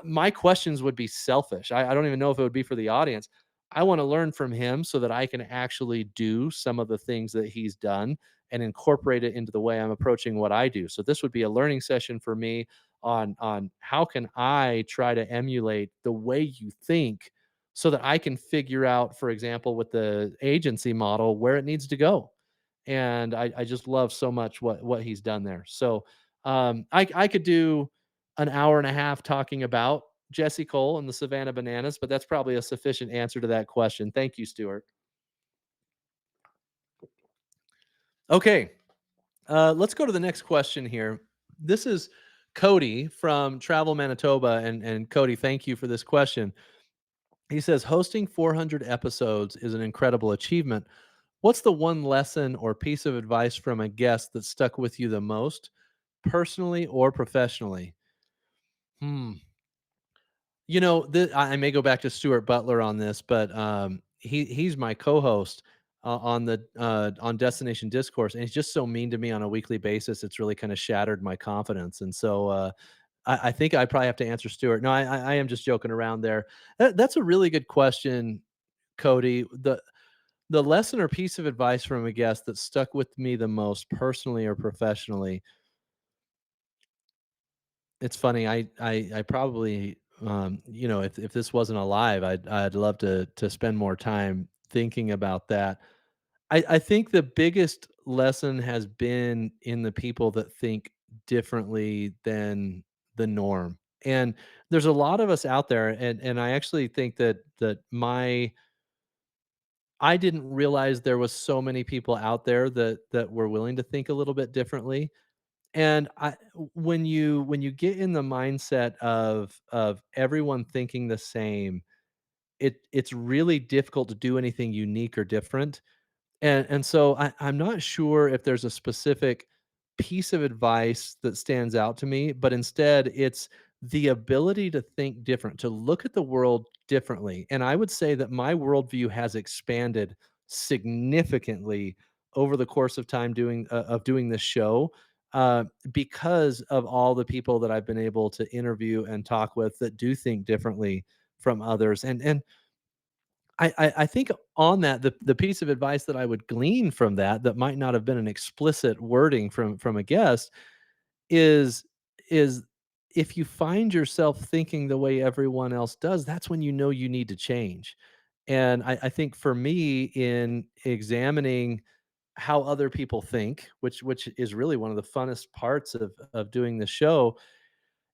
my questions would be selfish. I don't even know if it would be for the audience. I want to learn from him so that I can actually do some of the things that he's done and incorporate it into the way I'm approaching what I do. So this would be a learning session for me on how can I try to emulate the way you think so that I can figure out, for example, with the agency model, where it needs to go. And I just love so much what he's done there. So I could do an hour and a half talking about Jesse Cole and the Savannah Bananas, but that's probably a sufficient answer to that question. Thank you, Stuart. Okay, let's go to the next question here. This is Cody from Travel Manitoba, and Cody, thank you for this question. He says hosting 400 episodes is an incredible achievement. What's the one lesson or piece of advice from a guest that stuck with you the most, personally or professionally? Hmm. I may go back to Stuart Butler on this, but he's my co-host on Destination Discourse, and he's just so mean to me on a weekly basis. It's really kind of shattered my confidence, and so I think I probably have to answer Stuart. No, I am just joking around there. That's a really good question, Cody. The lesson or piece of advice from a guest that stuck with me the most, personally or professionally. It's funny. I probably, if this wasn't alive, I'd love to spend more time thinking about that. I think the biggest lesson has been in the people that think differently than the norm. And there's a lot of us out there, and I actually think that I didn't realize there was so many people out there that were willing to think a little bit differently. And when you get in the mindset of everyone thinking the same, it's really difficult to do anything unique or different. And so I'm not sure if there's a specific piece of advice that stands out to me, but instead it's the ability to think different, to look at the world differently. And I would say that my worldview has expanded significantly over the course of time doing this show, because of all the people that I've been able to interview and talk with that do think differently from others. And I think on that, the piece of advice that I would glean from that might not have been an explicit wording from a guest is if you find yourself thinking the way everyone else does, that's when you know you need to change. And I think for me, in examining how other people think, which is really one of the funnest parts of doing the show,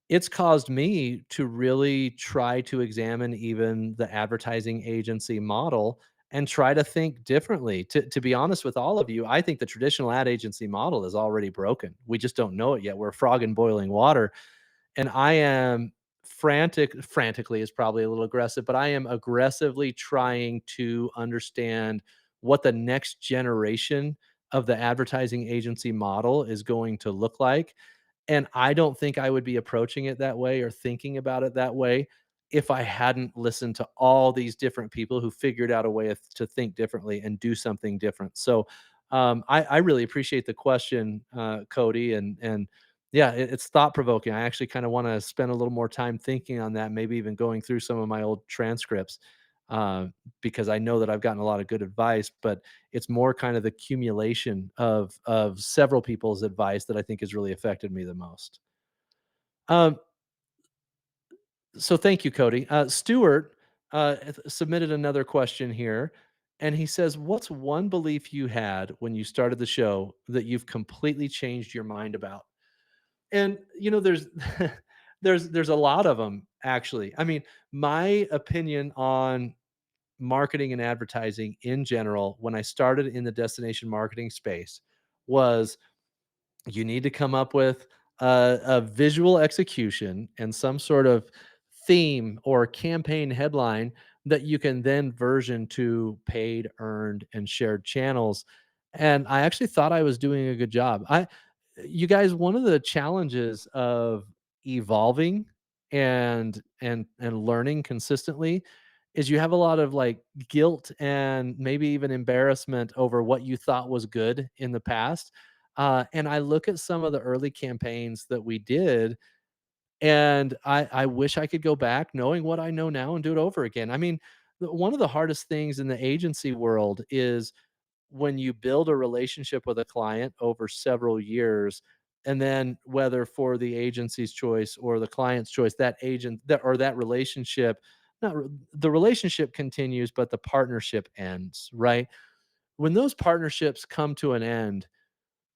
it's caused me to really try to examine even the advertising agency model and try to think differently. To be honest with all of you, I think the traditional ad agency model is already broken. We just don't know it yet. We're a frog in boiling water. And I am frantically is probably a little aggressive, but I am aggressively trying to understand what the next generation of the advertising agency model is going to look like. And I don't think I would be approaching it that way or thinking about it that way if I hadn't listened to all these different people who figured out a way to think differently and do something different. So I really appreciate the question, Cody, and yeah, it's thought provoking. I actually kind of want to spend a little more time thinking on that, maybe even going through some of my old transcripts, uh, because I know that I've gotten a lot of good advice, but it's more kind of the accumulation of several people's advice that I think has really affected me the most. Um, so thank you, Cody. Stuart submitted another question here, and he says, "What's one belief you had when you started the show that you've completely changed your mind about?" And there's there's a lot of them actually. I mean, my opinion on marketing and advertising in general when I started in the destination marketing space was you need to come up with a visual execution and some sort of theme or campaign headline that you can then version to paid, earned, and shared channels. And I actually thought I was doing a good job. You guys, one of the challenges of evolving and learning consistently is you have a lot of like guilt and maybe even embarrassment over what you thought was good in the past. And I look at some of the early campaigns that we did, and I wish I could go back knowing what I know now and do it over again. I mean, one of the hardest things in the agency world is when you build a relationship with a client over several years, and then whether for the agency's choice or the client's choice, that agent that or that relationship, not re- the relationship continues, but the partnership ends, right? When those partnerships come to an end,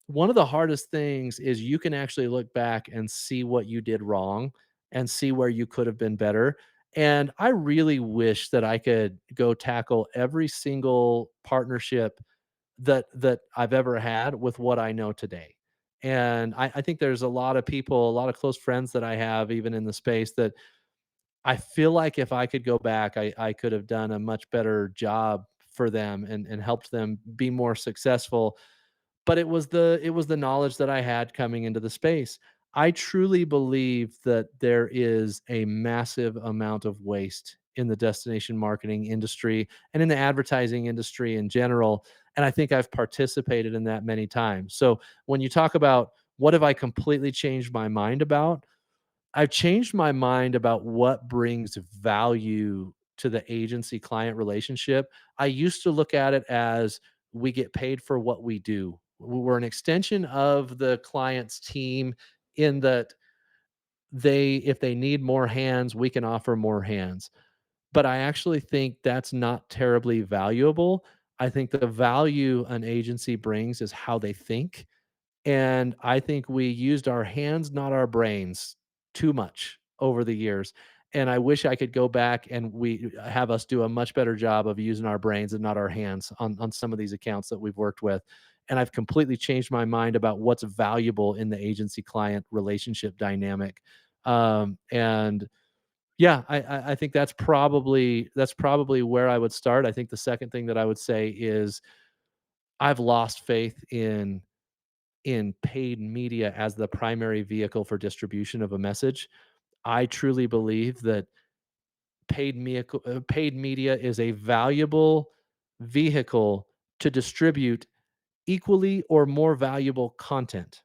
one of the hardest things is you can actually look back and see what you did wrong and see where you could have been better. And I really wish that I could go tackle every single partnership that I've ever had with what I know today. And I think there's a lot of people, a lot of close friends that I have, even in the space, that I feel like if I could go back, I could have done a much better job for them and helped them be more successful. But it was the knowledge that I had coming into the space. I truly believe that there is a massive amount of waste in the destination marketing industry and in the advertising industry in general, and I think I've participated in that many times. So, when you talk about what have I completely changed my mind about? I've changed my mind about what brings value to the agency client relationship. I used to look at it as we get paid for what we do. We're an extension of the client's team in that if they need more hands, we can offer more hands. But I actually think that's not terribly valuable. I think the value an agency brings is how they think, and I think we used our hands, not our brains, too much over the years. And I wish I could go back and we have us do a much better job of using our brains and not our hands on some of these accounts that we've worked with. And I've completely changed my mind about what's valuable in the agency client relationship dynamic. And yeah, I think that's probably where I would start. I think the second thing that I would say is I've lost faith in paid media as the primary vehicle for distribution of a message. I truly believe that paid media is a valuable vehicle to distribute equally or more valuable content.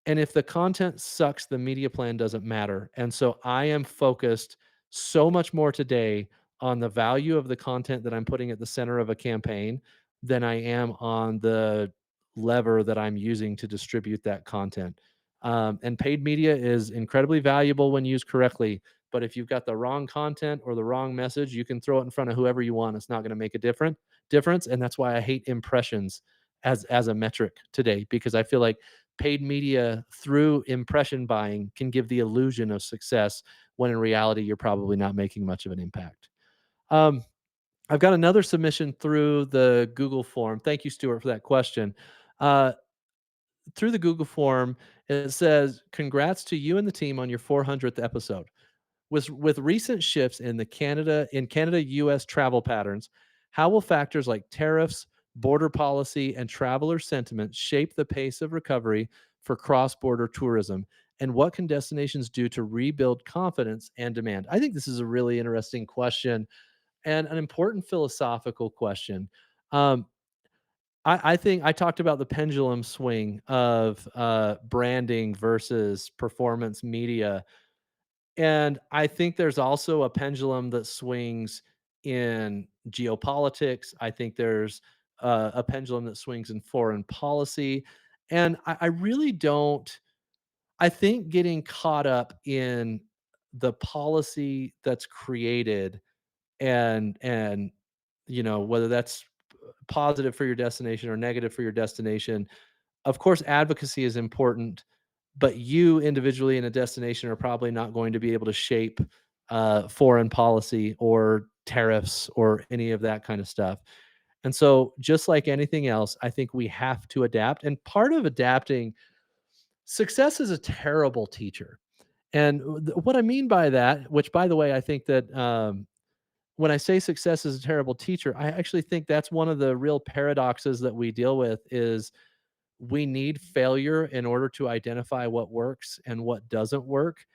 And if the content sucks, the media plan doesn't matter. And so I am focused so much more today on the value of the content that I'm putting at the center of a campaign than I am on the lever that I'm using to distribute that content. And paid media is incredibly valuable when used correctly. But if you've got the wrong content or the wrong message, you can throw it in front of whoever you want. It's not going to make a difference. And that's why I hate impressions as a metric today, because I feel like paid media through impression buying can give the illusion of success when in reality you're probably not making much of an impact. Um, I've got another submission through the Google form. Thank you, Stuart, for that question. Uh, Through the Google form, it says, "Congrats to you and the team on your 400th episode. With recent shifts in Canada US travel patterns, how will factors like tariffs, border policy, and traveler sentiment shape the pace of recovery for cross-border tourism? And what can destinations do to rebuild confidence and demand?" I think this is a really interesting question and an important philosophical question. Um, I think I talked about the pendulum swing of branding versus performance media, and I think there's also a pendulum that swings in geopolitics. I think there's a pendulum that swings in foreign policy. And I really don't, I think getting caught up in the policy that's created and whether that's positive for your destination or negative for your destination, of course, advocacy is important, but you individually in a destination are probably not going to be able to shape foreign policy or tariffs or any of that kind of stuff. And so, just like anything else, I think we have to adapt. And part of adapting, success is a terrible teacher. And what I mean by that, which by the way, I think that when I say success is a terrible teacher, I actually think that's one of the real paradoxes that we deal with is we need failure in order to identify what works and what doesn't work,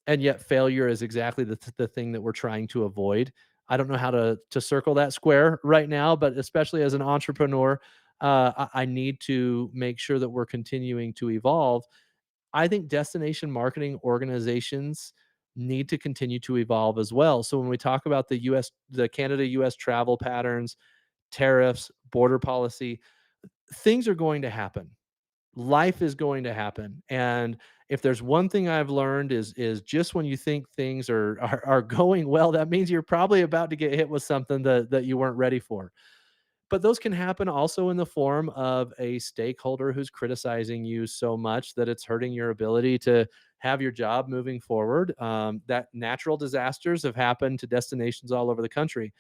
and yet failure is exactly the thing that we're trying to avoid. I don't know how to circle that square right now, but especially as an entrepreneur, I need to make sure that we're continuing to evolve. I think destination marketing organizations need to continue to evolve as well. So when we talk about the Canada US travel patterns, tariffs, border policy, things are going to happen. Life is going to happen. And if there's one thing I've learned is just when you think things are going well, that means you're probably about to get hit with something that you weren't ready for. But those can happen also in the form of a stakeholder who's criticizing you so much that it's hurting your ability to have your job moving forward. That natural disasters have happened to destinations all over the country.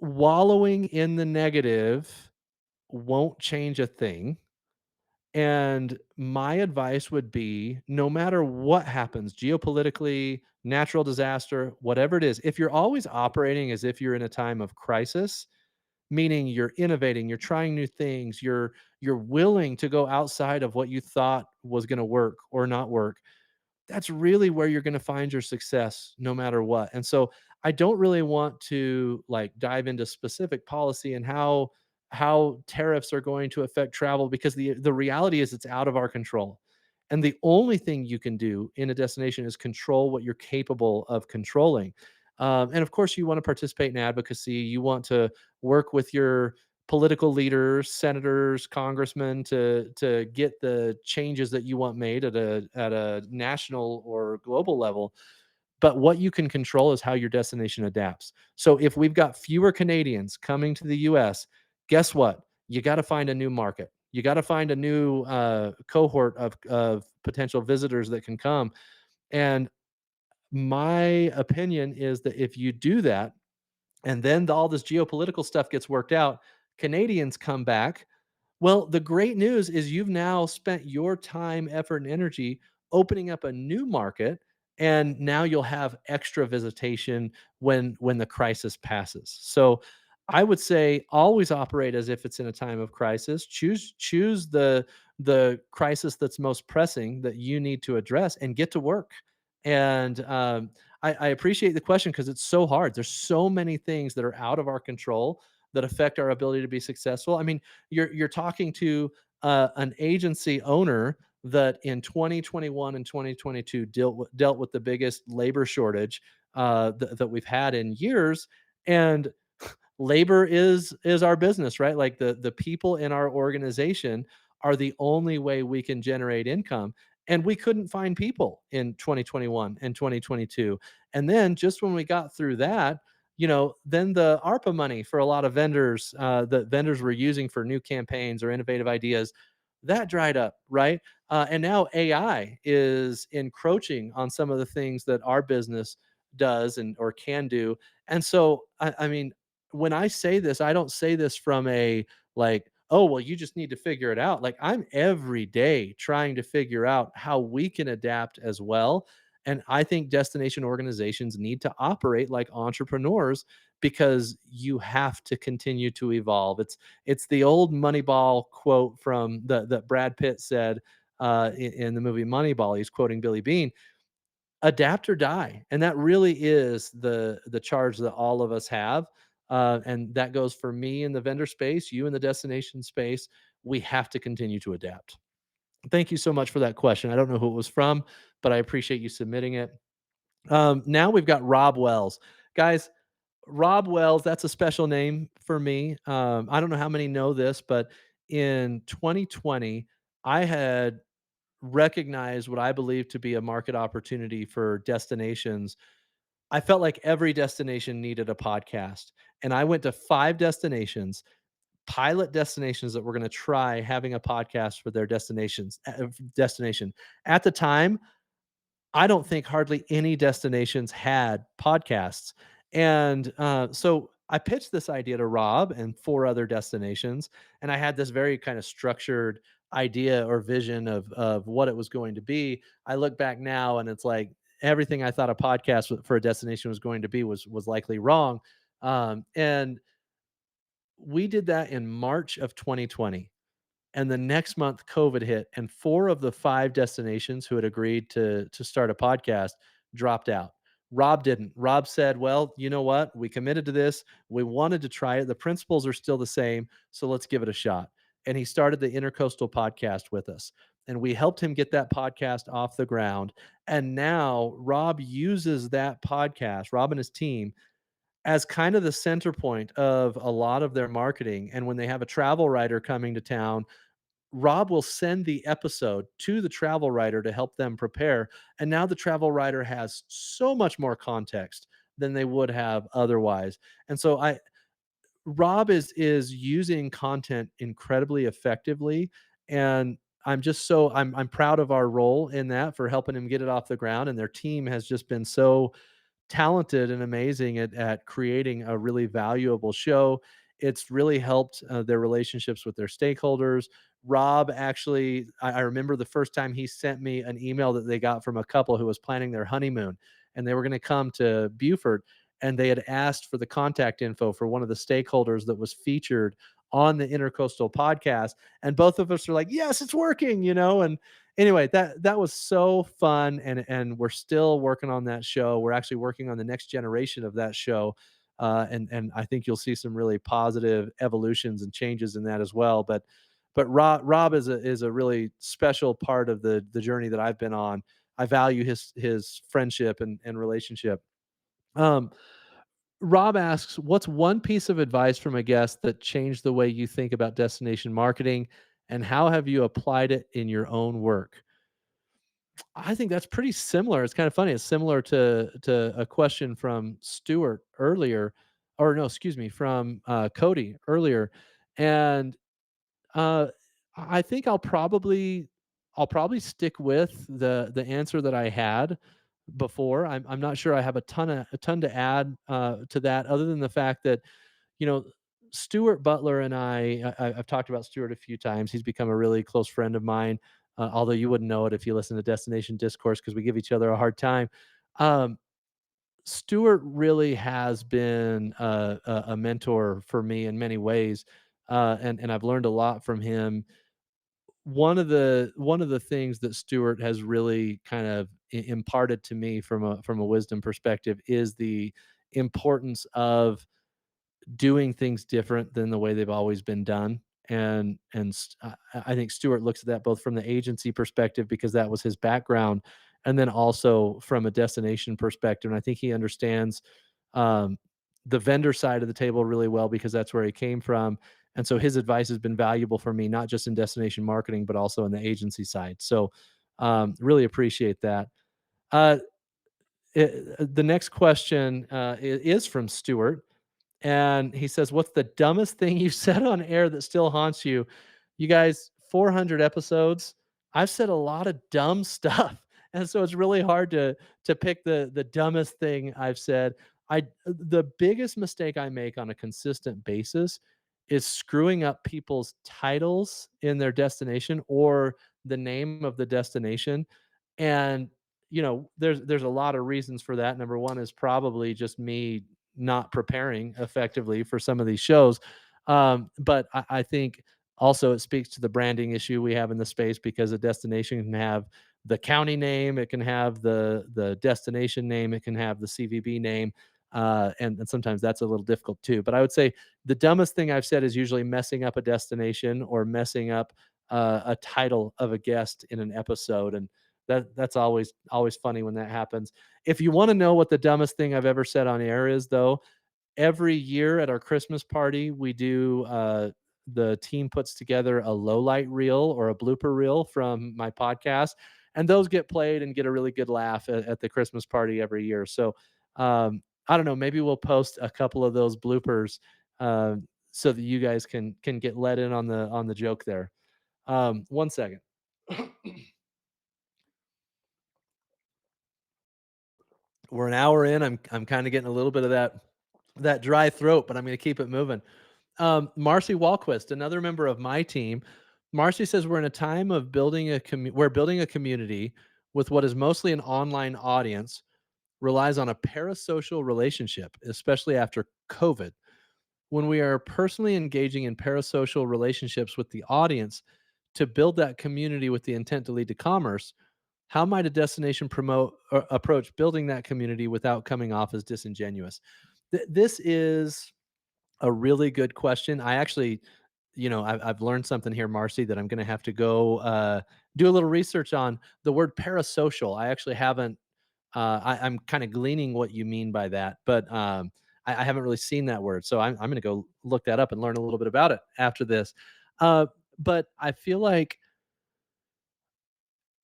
Wallowing in the negative won't change a thing. And my advice would be no matter what happens, geopolitically, natural disaster, whatever it is, if you're always operating as if you're in a time of crisis, meaning you're innovating, you're trying new things, you're willing to go outside of what you thought was going to work or not work, that's really where you're going to find your success no matter what. And so I don't really want to like dive into specific policy and how tariffs are going to affect travel because the reality is it's out of our control. And the only thing you can do in a destination is control what you're capable of controlling. And of course, you want to participate in advocacy. You want to work with your political leaders, senators, congressmen to get the changes that you want made at a national or global level. But what you can control is how your destination adapts. So if we've got fewer Canadians coming to the US, guess what? You got to find a new market. You got to find a new cohort of potential visitors that can come. And my opinion is that if you do that, and then all this geopolitical stuff gets worked out, Canadians come back. Well, the great news is you've now spent your time, effort, and energy opening up a new market, and now you'll have extra visitation when the crisis passes. So I would say always operate as if it's in a time of crisis. Choose the crisis that's most pressing that you need to address and get to work. And I appreciate the question because it's so hard. There's so many things that are out of our control that affect our ability to be successful. I mean, you're talking to an agency owner that in 2021 and 2022 dealt with the biggest labor shortage that we've had in years, and labor is our business, right? Like the people in our organization are the only way we can generate income. And we couldn't find people in 2021 and 2022. And then just when we got through that, then the ARPA money for a lot of vendors that vendors were using for new campaigns or innovative ideas, that dried up, right? And now AI is encroaching on some of the things that our business does and or can do. And so, I mean, when I say this, I don't say this from a like, oh, well, you just need to figure it out. Like, I'm every day trying to figure out how we can adapt as well. And I think destination organizations need to operate like entrepreneurs because you have to continue to evolve. It's the old Moneyball quote from that Brad Pitt said in the movie Moneyball. He's quoting Billy Bean, adapt or die, and that really is the charge that all of us have, and that goes for me in the vendor space, you in the destination space. We have to continue to adapt. Thank you so much for that question. I don't know who it was from, but I appreciate you submitting it. Now we've got Rob Wells. Guys, Rob Wells, that's a special name for me. I don't know how many know this, but in 2020 I had recognize what I believe to be a market opportunity for destinations. I felt like every destination needed a podcast. And I went to 5 destinations, pilot destinations that were going to try having a podcast for their destination. At the time, I don't think hardly any destinations had podcasts. And so I pitched this idea to Rob and 4 other destinations. And I had this very kind of structured idea or vision of what it was going to be. I look back now and it's like everything I thought a podcast for a destination was going to be was likely wrong. And we did that in March of 2020. And the next month, COVID hit, and 4 of the 5 destinations who had agreed to start a podcast dropped out. Rob didn't. Rob said, "Well, you know what? We committed to this. We wanted to try it. The principles are still the same, so let's give it a shot." And he started the Intercoastal podcast with us. And we helped him get that podcast off the ground. And now Rob uses that podcast, Rob and his team, as kind of the center point of a lot of their marketing. And when they have a travel writer coming to town, Rob will send the episode to the travel writer to help them prepare. And now the travel writer has so much more context than they would have otherwise. And so I Rob is using content incredibly effectively. And I'm proud of our role in that for helping him get it off the ground. And their team has just been so talented and amazing at creating a really valuable show. It's really helped their relationships with their stakeholders. Rob actually, I remember the first time he sent me an email that they got from a couple who was planning their honeymoon, and they were going to come to Beaufort, and they had asked for the contact info for one of the stakeholders that was featured on the Intercoastal podcast. And both of us are like, yes, it's working, And anyway, that was so fun, and we're still working on that show. We're actually working on the next generation of that show, and I think you'll see some really positive evolutions and changes in that as well. But Rob is a really special part of the journey that I've been on. I value his friendship and relationship. Um, Rob asks, "What's one piece of advice from a guest that changed the way you think about destination marketing, and how have you applied it in your own work?" I think that's pretty similar. It's kind of funny. It's similar to a question from Stuart earlier, or no, excuse me, from Cody earlier, and uh, I think I'll probably stick with the answer that I had before. I'm not sure I have a ton to add to that, other than the fact that you know, Stuart Butler and I've talked about Stuart a few times. He's become a really close friend of mine, although you wouldn't know it if you listen to Destination Discourse because we give each other a hard time. Um, Stuart really has been a mentor for me in many ways, and I've learned a lot from him. One of the things that Stuart has really kind of imparted to me from a wisdom perspective is the importance of doing things different than the way they've always been done. I think Stewart looks at that both from the agency perspective because that was his background, and then also from a destination perspective. And I think he understands um, the vendor side of the table really well because that's where he came from. And so his advice has been valuable for me, not just in destination marketing, but also in the agency side. So really appreciate that. Uh, the next question is from Stewart, and he says, "What's the dumbest thing you said on air that still haunts you?" You guys, 400 episodes. I've said a lot of dumb stuff, and so it's really hard to pick the dumbest thing I've said. The biggest mistake I make on a consistent basis is screwing up people's titles in their destination or the name of the destination. And there's a lot of reasons for that. Number one is probably just me not preparing effectively for some of these shows. But I think also it speaks to the branding issue we have in the space because a destination can have the county name, it can have the destination name, it can have the CVB name, and sometimes that's a little difficult too. But I would say the dumbest thing I've said is usually messing up a destination or messing up a title of a guest in an episode, and that's always funny when that happens. If you want to know what the dumbest thing I've ever said on air is, though, every year at our Christmas party, we do the team puts together a low light reel or a blooper reel from my podcast, and those get played and get a really good laugh at the Christmas party every year. So I don't know, maybe we'll post a couple of those bloopers uh, so that you guys can get let in on the joke there. One second. We're an hour in. I'm kind of getting a little bit of that dry throat, but I'm going to keep it moving. Marcy Walquist, another member of my team. Marcy says we're in a time of we're building a community with what is mostly an online audience, relies on a parasocial relationship, especially after COVID. When we are personally engaging in parasocial relationships with the audience to build that community with the intent to lead to commerce, How might a destination promote or approach building that community without coming off as disingenuous? This is a really good question. I actually, I've learned something here, Marcy, that I'm going to have to go do a little research on the word parasocial. I actually haven't. I'm kind of gleaning what you mean by that, but I haven't really seen that word. So I'm going to go look that up and learn a little bit about it after this. Uh, but I feel like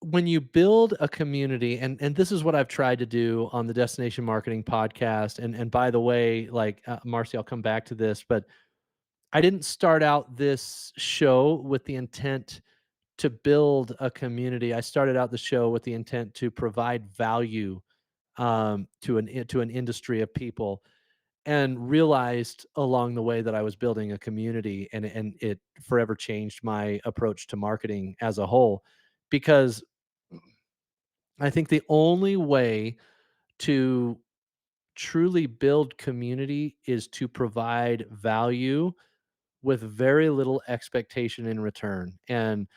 when you build a community, and this is what I've tried to do on the Destination Marketing podcast, and by the way, like, Marcy, I'll come back to this, but I didn't start out this show with the intent to build a community. I started out the show with the intent to provide value, to an industry of people, and realized along the way that I was building a community, and it forever changed my approach to marketing as a whole, because I think the only way to truly build community is to provide value with very little expectation in return. And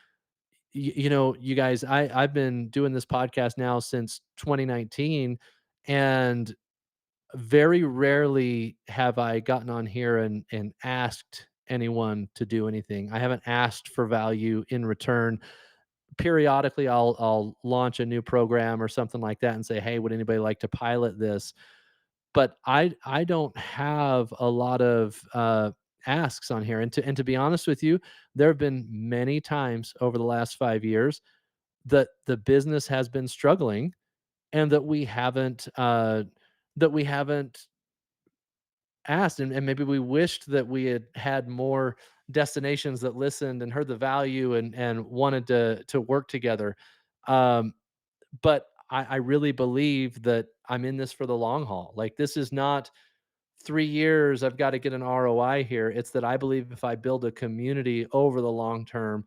you guys, I've been doing this podcast now since 2019, and very rarely have I gotten on here and asked anyone to do anything. I haven't asked for value in return. Periodically I'll launch a new program or something like that and say, "Hey, would anybody like to pilot this?" But I don't have a lot of asks on here. And to be honest with you, there have been many times over the last 5 years that the business has been struggling, and that we haven't asked, and maybe we wished that we had had more destinations that listened and heard the value and wanted to work together. Um, but I really believe that I'm in this for the long haul. Like, this is not 3 years, I've got to get an ROI here. It's that I believe if I build a community over the long term,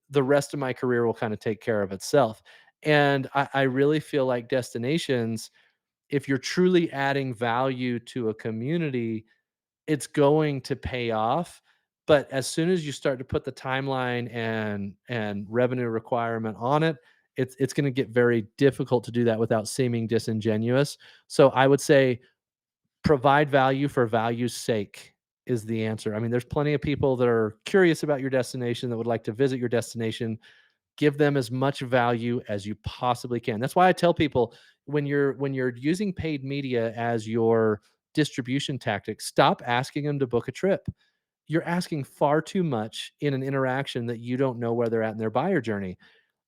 the rest of my career will kind of take care of itself. And I really feel like destinations, if you're truly adding value to a community, it's going to pay off. But as soon as you start to put the timeline and revenue requirement on it, it's going to get very difficult to do that without seeming disingenuous. So I would say provide value for value's sake is the answer. I mean, there's plenty of people that are curious about your destination, that would like to visit your destination. Give them as much value as you possibly can. That's why I tell people, when you're using paid media as your distribution tactic, stop asking them to book a trip. You're asking far too much in an interaction that you don't know where they're at in their buyer journey.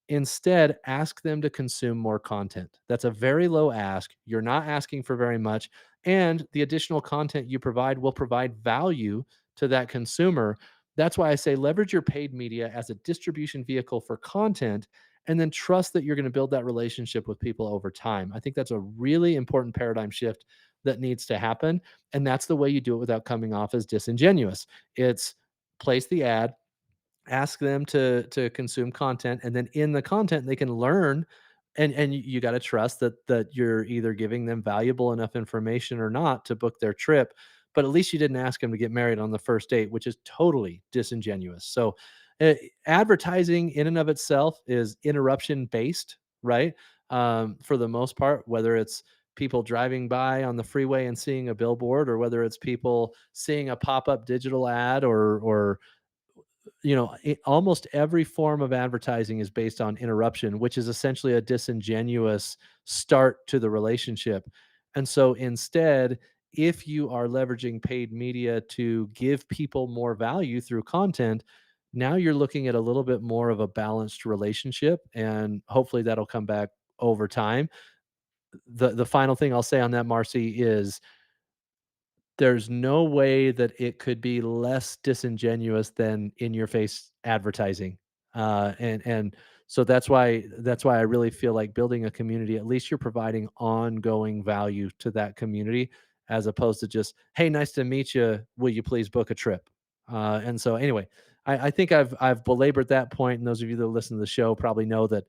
Instead, ask them to consume more content. That's a very low ask. You're not asking for very much. And the additional content you provide will provide value to that consumer. That's why I say leverage your paid media as a distribution vehicle for content, and then trust that you're going to build that relationship with people over time. I think that's a really important paradigm shift that needs to happen. And that's the way you do it without coming off as disingenuous. It's place the ad, ask them to consume content, and then in the content they can learn, and you got to trust that you're either giving them valuable enough information or not to book their trip. But at least you didn't ask them to get married on the first date, which is totally disingenuous. So uh, advertising in and of itself is interruption based, right? For the most part, whether it's people driving by on the freeway and seeing a billboard, or whether it's people seeing a pop-up digital ad, or almost every form of advertising is based on interruption, which is essentially a disingenuous start to the relationship. And so instead, if you are leveraging paid media to give people more value through content, now you're looking at a little bit more of a balanced relationship, and hopefully that'll come back over time. The final thing I'll say on that, Marcy, is there's no way that it could be less disingenuous than in your face advertising. And so that's why I really feel like building a community, at least you're providing ongoing value to that community, as opposed to just, "Hey, nice to meet you. Will you please book a trip?" And so anyway, I think I've belabored that point, and those of you that listen to the show probably know that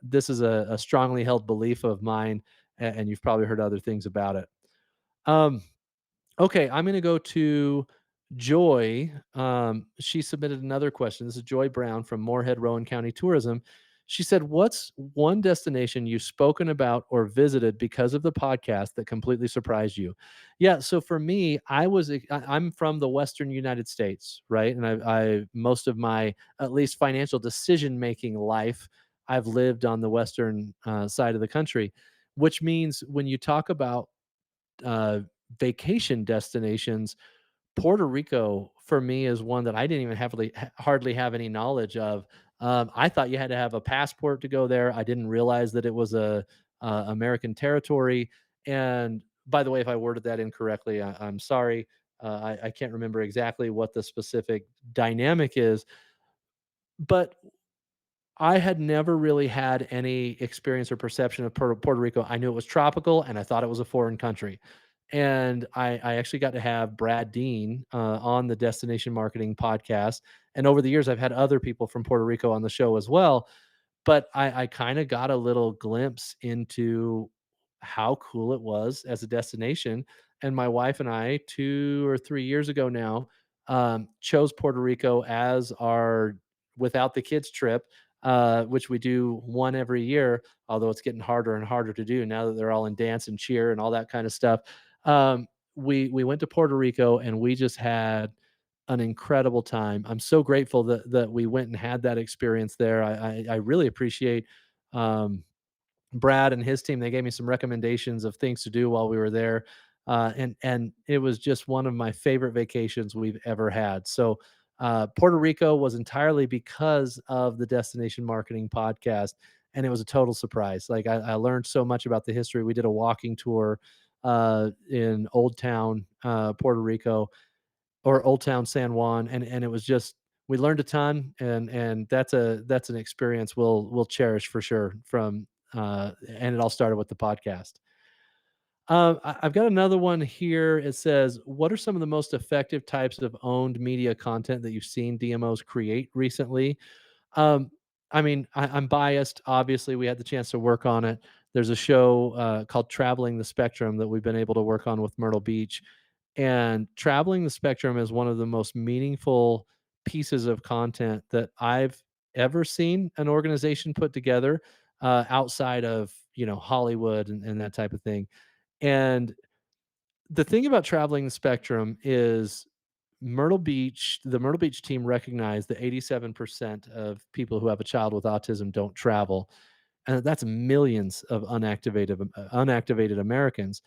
this is a strongly held belief of mine, and you've probably heard other things about it. Um, Okay, I'm gonna go to Joy. She submitted another question. This is Joy Brown from Moorhead, Rowan County Tourism. She said, "What's one destination you've spoken about or visited because of the podcast that completely surprised you?" Yeah, so for me, I'm from the Western United States, right? And I most of my at least financial decision making life, I've lived on the western side of the country, which means when you talk about uh, vacation destinations, Puerto Rico for me is one that I didn't even hardly have any knowledge of. I thought you had to have a passport to go there. I didn't realize that it was a American territory. And by the way, if I worded that incorrectly, I'm sorry. I can't remember exactly what the specific dynamic is, but I had never really had any experience or perception of Puerto Rico. I knew it was tropical, and I thought it was a foreign country. And I actually got to have Brad Dean on the Destination Marketing podcast. And over the years, I've had other people from Puerto Rico on the show as well. But I kinda got a little glimpse into how cool it was as a destination, and my wife and I, 2 or 3 years ago now, chose Puerto Rico as our without the kids trip, which we do 1 every year, although it's getting harder and harder to do now that they're all in dance and cheer and all that kinda stuff. We went to Puerto Rico, and we just had an incredible time. I'm so grateful that we went and had that experience there. I really appreciate um, Brad and his team. They gave me some recommendations of things to do while we were there, and it was just one of my favorite vacations we've ever had. So Puerto Rico was entirely because of the Destination Marketing podcast, and it was a total surprise. Like I learned so much about the history. We did a walking tour in Old Town, Puerto Rico, or Old Town San Juan, and it was just we learned a ton, and that's an experience we'll cherish for sure from and it all started with the podcast. I've got another one here. It says, "What are some of the most effective types of owned media content that you've seen DMOs create recently?" Um, I mean, I'm biased. Obviously, we had the chance to work on it. There's a show called Traveling the Spectrum that we've been able to work on with Myrtle Beach. And Traveling the Spectrum is one of the most meaningful pieces of content that I've ever seen an organization put together outside of, Hollywood and that type of thing. And the thing about Traveling the Spectrum is the Myrtle Beach team recognized that 87% of people who have a child with autism don't travel, and that's millions of unactivated Americans.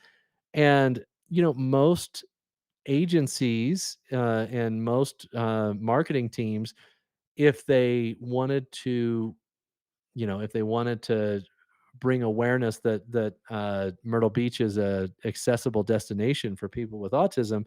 And most agencies and most marketing teams, if they wanted to, if they wanted to bring awareness that Myrtle Beach is a accessible destination for people with autism,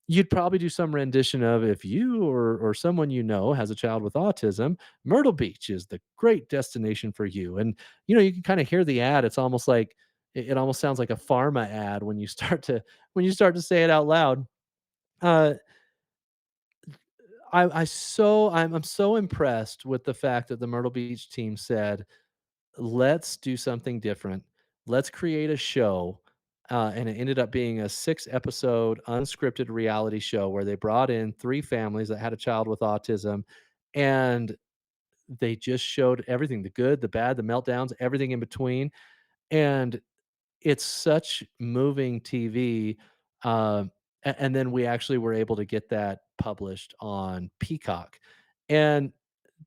you'd probably do some rendition of, if you or someone has a child with autism, Myrtle Beach is the great destination for you. And you can kind of hear the ad. It's almost like it almost sounds like a pharma ad when you start to say it out loud. Uh, I'm so impressed with the fact that the Myrtle Beach team said, let's do something different. Let's create a show. And it ended up being a 6 episode unscripted reality show where they brought in 3 families that had a child with autism. And they just showed everything, the good, the bad, the meltdowns, everything in between. And it's such moving TV. And then we actually were able to get that published on Peacock. And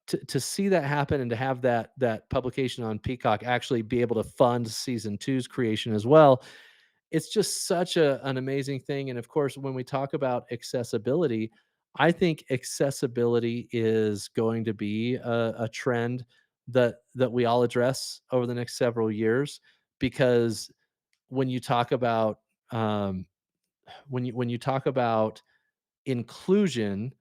to see that happen and to have that publication on Peacock actually be able to fund season two's creation as well, it's just such an amazing thing. And of course, when we talk about accessibility, I think accessibility is going to be a trend that we all address over the next several years, because when you talk about um, when you talk about inclusion,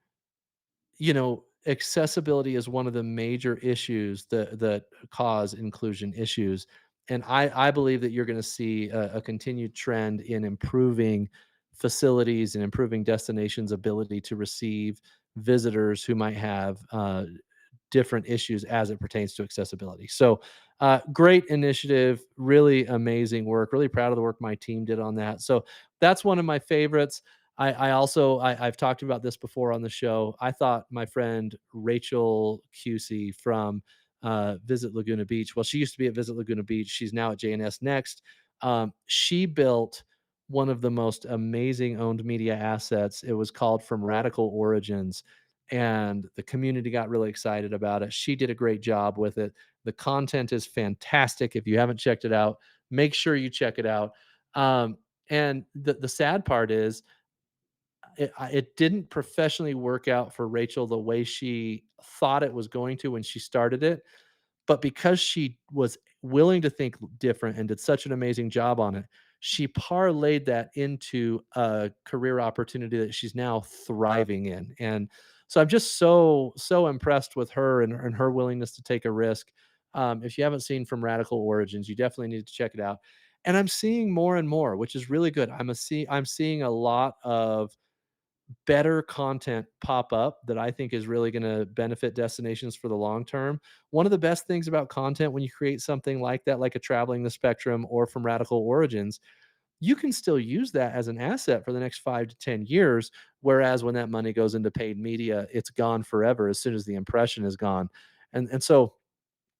accessibility is one of the major issues that cause inclusion issues. And I believe that you're going to see a continued trend in improving facilities and improving destinations' ability to receive visitors who might have different issues as it pertains to accessibility. So, great initiative, really amazing work. Really proud of the work my team did on that. So that's one of my favorites. I've talked about this before on the show. I thought my friend Rachel QC from Visit Laguna Beach. Well, she used to be at Visit Laguna Beach. She's now at JNS Next. She built one of the most amazing owned media assets. It was called From Radical Origins, and the community got really excited about it. She did a great job with it. The content is fantastic. If you haven't checked it out, make sure you check it out. Um, and the sad part is it didn't professionally work out for Rachel the way she thought it was going to when she started it, but because she was willing to think different and did such an amazing job on it, she parlayed that into a career opportunity that she's now thriving in. And so I'm just so impressed with her and her willingness to take a risk. If you haven't seen From Radical Origins, you definitely need to check it out. And I'm seeing more and more, which is really good. I'm seeing a lot of better content pop up that I think is really going to benefit destinations for the long term. One of the best things about content when you create something like that, like a Traveling the Spectrum or From Radical Origins, you can still use that as an asset for the next 5 to 10 years. Whereas when that money goes into paid media, it's gone forever as soon as the impression is gone. And so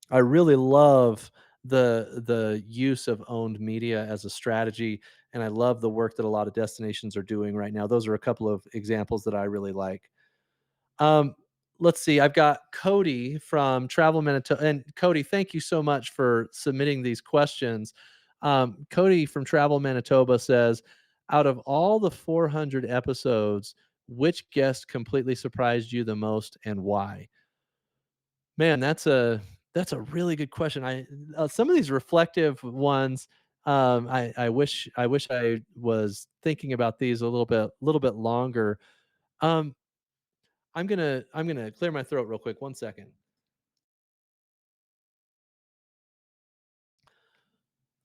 I really love the use of owned media as a strategy, and I love the work that a lot of destinations are doing right now. Those are a couple of examples that I really like. Um, let's see. I've got Cody from Travel Manitoba, and Cody, thank you so much for submitting these questions. Cody from Travel Manitoba says, out of all the 400 episodes, which guest completely surprised you the most and why? Man, that's a really good question. Some of these reflective ones, I wish I was thinking about these a little bit longer. Um, I'm gonna clear my throat real quick. 1 second.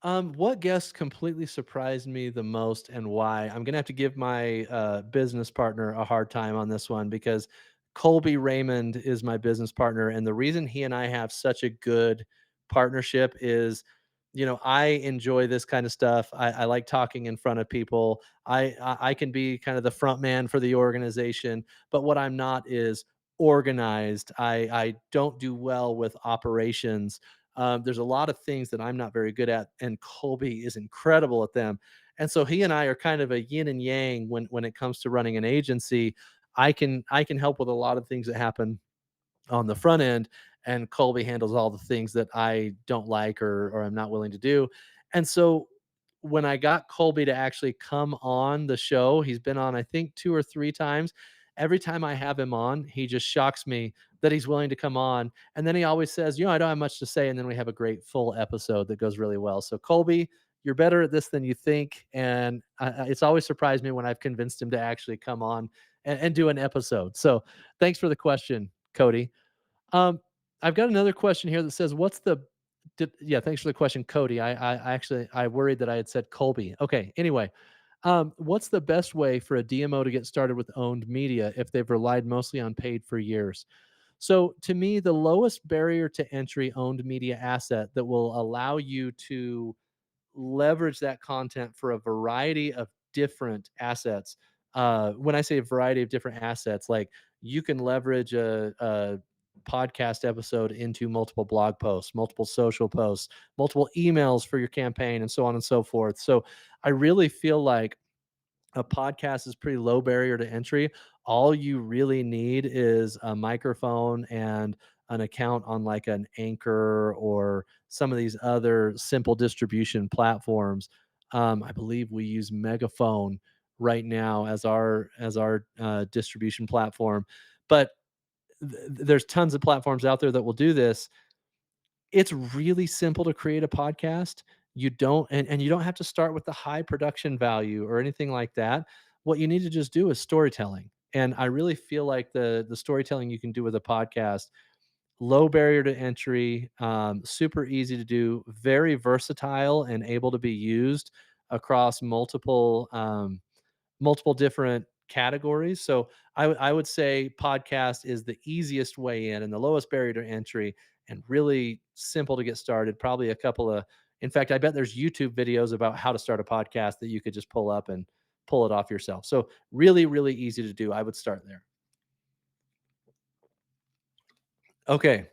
What guest completely surprised me the most and why? I'm gonna have to give my business partner a hard time on this one because Colby Raymond is my business partner, and the reason he and I have such a good partnership is, I enjoy this kind of stuff. I like talking in front of people. I can be kind of the front man for the organization, but what I'm not is organized. I don't do well with operations. There's a lot of things that I'm not very good at, and Colby is incredible at them. And so he and I are kind of a yin and yang when it comes to running an agency. I can help with a lot of things that happen on the front end, and Colby handles all the things that I don't like or I'm not willing to do. And so when I got Colby to actually come on the show, he's been on I think 2 or 3 times. Every time I have him on, he just shocks me that he's willing to come on. And then he always says, I don't have much to say. And then we have a great full episode that goes really well. So Colby, you're better at this than you think. And it's always surprised me when I've convinced him to actually come on and do an episode. So thanks for the question, Cody. Um, I've got another question here that says, "What's the?" Yeah, thanks for the question, Cody. I actually I worried that I had said Colby. Okay. Anyway, what's the best way for a DMO to get started with owned media if they've relied mostly on paid for years? So to me, the lowest barrier to entry owned media asset that will allow you to leverage that content for a variety of different assets. When I say a variety of different assets, like you can leverage a podcast episode into multiple blog posts, multiple social posts, multiple emails for your campaign, and so on and so forth. So I really feel like a podcast is pretty low barrier to entry. All you really need is a microphone and an account on like an Anchor or some of these other simple distribution platforms. I believe we use Megaphone right now as our distribution platform, but there's tons of platforms out there that will do this. It's really simple to create a podcast. You don't and you don't have to start with the high production value or anything like that. What you need to just do is storytelling. And I really feel like the storytelling you can do with a podcast, low barrier to entry, super easy to do, very versatile and able to be used across multiple different categories. So I would say podcast is the easiest way in and the lowest barrier to entry and really simple to get started. Probably a couple of, in fact, I bet there's YouTube videos about how to start a podcast that you could just pull up and pull it off yourself. So really, really easy to do. I would start there. Okay.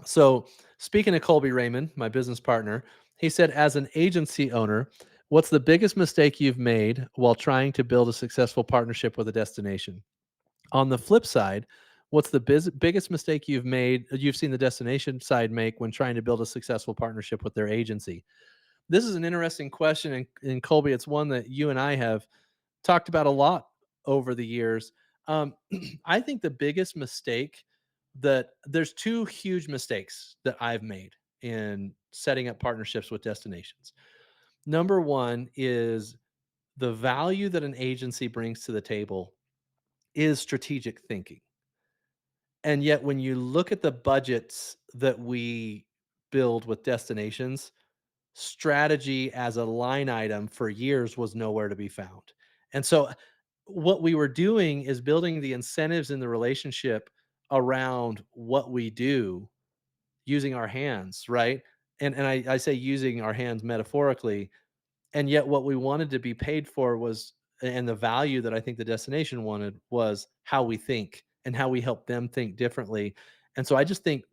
So, speaking of Colby Raymond, my business partner, he said, as an agency owner, what's the biggest mistake you've made while trying to build a successful partnership with a destination? On the flip side, what's the biggest mistake you've seen the destination side make when trying to build a successful partnership with their agency? This is an interesting question, and Colby, it's one that you and I have talked about a lot over the years. I think the biggest mistake that there's two huge mistakes that I've made in setting up partnerships with destinations. Number one is the value that an agency brings to the table is strategic thinking. And yet, when you look at the budgets that we build with destinations, strategy as a line item for years was nowhere to be found. And so what we were doing is building the incentives in the relationship around what we do using our hands, right? And I say using our hands metaphorically, and yet what we wanted to be paid for was, and the value that I think the destination wanted was how we think and how we help them think differently. And so I just think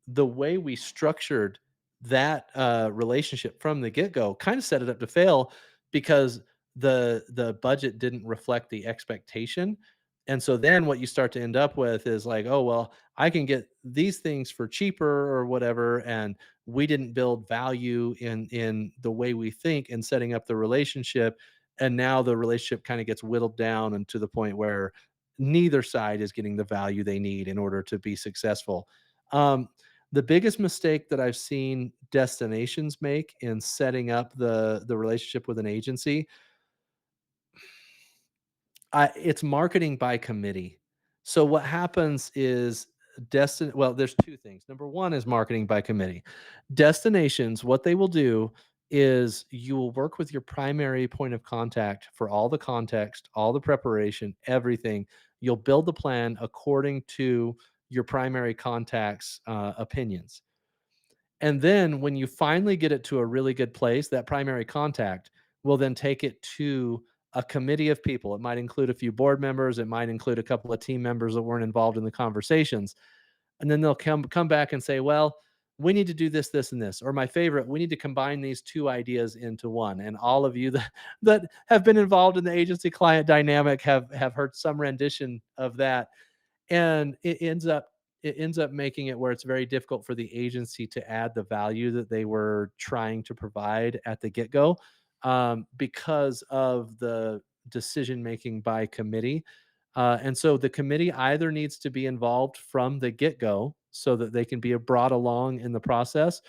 the way we structured that relationship from the get-go kind of set it up to fail because the budget didn't reflect the expectation. And so then what you start to end up with is like, oh well, I can get these things for cheaper or whatever, and we didn't build value in the way we think in setting up the relationship, and now the relationship kind of gets whittled down and to the point where neither side is getting the value they need in order to be successful. The biggest mistake that I've seen destinations make in setting up the relationship with an agency, it's marketing by committee. So what happens is there's two things. Number one is marketing by committee. Destinations, what they will do is you will work with your primary point of contact for all the context, all the preparation, everything. You'll build the plan according to your primary contact's opinions. And then when you finally get it to a really good place, that primary contact will then take it to a committee of people. It might include a few board members, it might include a couple of team members that weren't involved in the conversations. And then they'll come back and say, "Well, we need to do this, this, and this." Or my favorite, "We need to combine these two ideas into one." And all of you that have been involved in the agency client dynamic have heard some rendition of that, and it ends up making it where it's very difficult for the agency to add the value that they were trying to provide at the get-go, because of the decision making by committee. And so the committee either needs to be involved from the get-go so that they can be brought along in the process,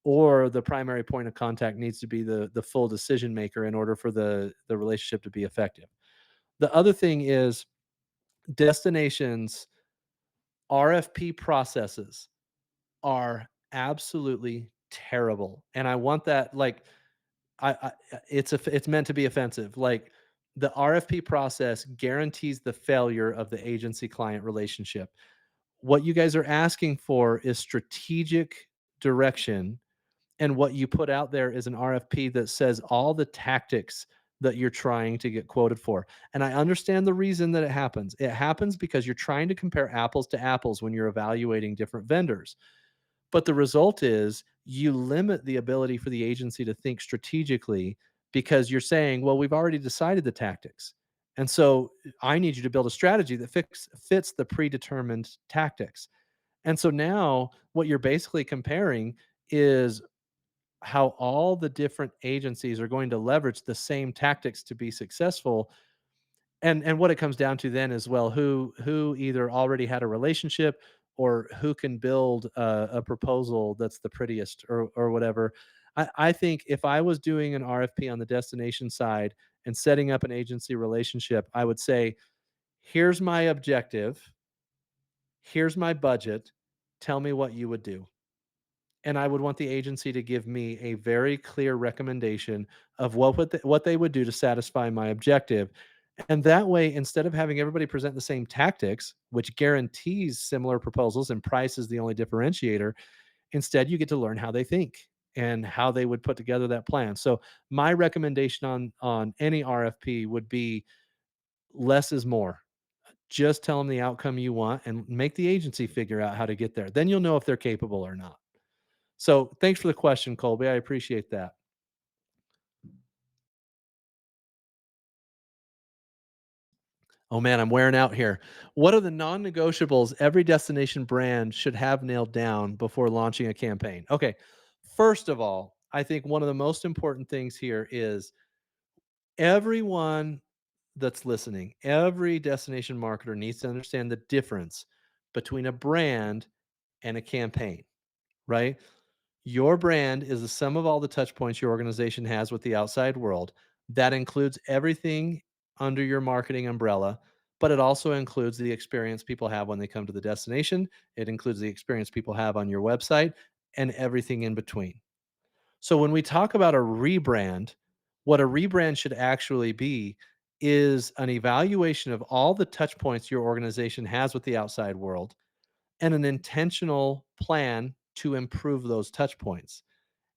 or the primary point of contact needs to be the full decision maker in order for the relationship to be effective. The other thing is destinations RFP processes are absolutely terrible, and I want that, like, it's meant to be offensive. Like, the RFP process guarantees the failure of the agency client relationship. What you guys are asking for is strategic direction, and what you put out there is an RFP that says all the tactics that you're trying to get quoted for. And I understand the reason that it happens. It happens because you're trying to compare apples to apples when you're evaluating different vendors. But the result is you limit the ability for the agency to think strategically because you're saying, well, we've already decided the tactics. And so I need you to build a strategy that fits the predetermined tactics. And so now what you're basically comparing is how all the different agencies are going to leverage the same tactics to be successful. And what it comes down to then is, well, who either already had a relationship or who can build a proposal that's the prettiest or whatever. I think if I was doing an RFP on the destination side and setting up an agency relationship, I would say, here's my objective, here's my budget, tell me what you would do. And I would want the agency to give me a very clear recommendation of what they would do to satisfy my objective. And that way, instead of having everybody present the same tactics, which guarantees similar proposals and price is the only differentiator, instead you get to learn how they think and how they would put together that plan. So my recommendation on any RFP would be less is more. Just tell them the outcome you want and make the agency figure out how to get there. Then you'll know if they're capable or not. So thanks for the question, Colby. I appreciate that. Oh man, I'm wearing out here. What are the non negotiables every destination brand should have nailed down before launching a campaign? Okay. First of all, I think one of the most important things here is everyone that's listening, every destination marketer needs to understand the difference between a brand and a campaign, right? Your brand is the sum of all the touch points your organization has with the outside world. That includes everything under your marketing umbrella, but it also includes the experience people have when they come to the destination. It includes the experience people have on your website and everything in between. So when we talk about a rebrand, what a rebrand should actually be is an evaluation of all the touch points your organization has with the outside world and an intentional plan to improve those touch points.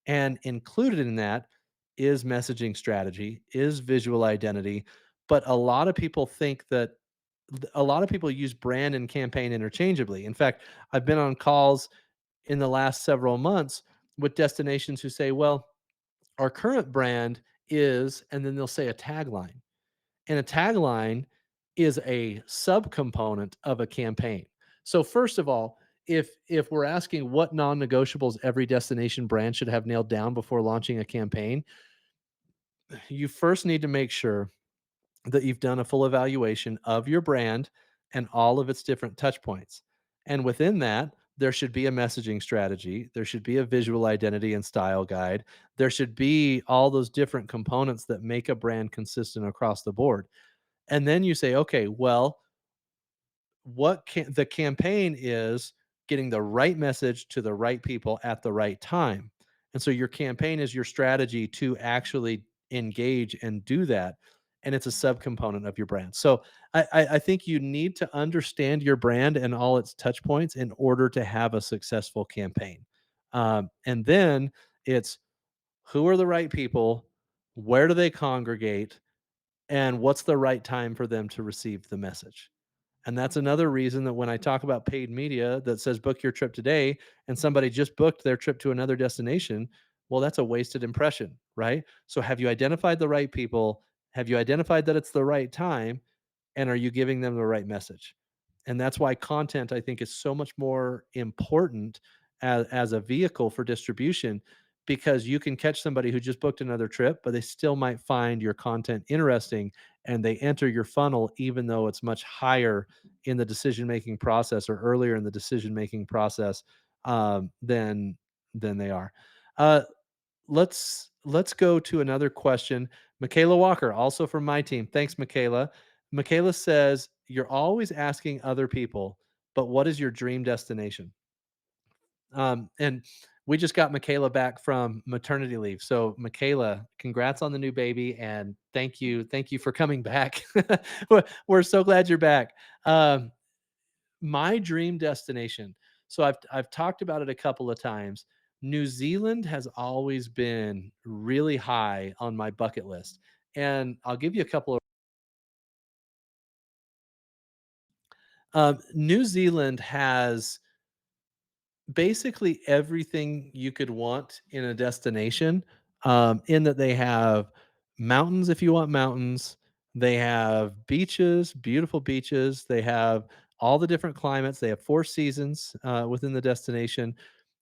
And included in that is messaging strategy, is visual identity. But a lot of people think that a lot of people use brand and campaign interchangeably. In fact, I've been on calls in the last several months with destinations who say, well, our current brand is, and then they'll say a tagline. And a tagline is a subcomponent of a campaign. So first of all, if we're asking what non-negotiables every destination brand should have nailed down before launching a campaign, you first need to make sure that you've done a full evaluation of your brand and all of its different touch points. And within that, there should be a messaging strategy. There should be a visual identity and style guide. There should be all those different components that make a brand consistent across the board. And then you say, okay, well, what can the campaign is getting the right message to the right people at the right time. And so your campaign is your strategy to actually engage and do that. And it's a subcomponent of your brand. So I think you need to understand your brand and all its touch points in order to have a successful campaign. And then it's who are the right people, where do they congregate, and what's the right time for them to receive the message. And that's another reason that when I talk about paid media that says book your trip today and somebody just booked their trip to another destination, well, that's a wasted impression, right? So have you identified the right people? Have you identified that it's the right time? And are you giving them the right message? And that's why content, I think, is so much more important as a vehicle for distribution because you can catch somebody who just booked another trip, but they still might find your content interesting and they enter your funnel even though it's much higher in the decision making process or earlier in the decision making process than they are. Uh, let's go to another question. Michaela Walker, also from my team. Thanks, Michaela. Michaela says, "You're always asking other people, but what is your dream destination?" And we just got Michaela back from maternity leave. So, Michaela, congrats on the new baby, and thank you for coming back. We're so glad you're back. Um, my dream destination. So I've talked about it a couple of times. New Zealand has always been really high on my bucket list. And I'll give you a couple of New Zealand has basically everything you could want in a destination, in that they have mountains if you want mountains. They have beaches, beautiful beaches. They have all the different climates. They have four seasons within the destination,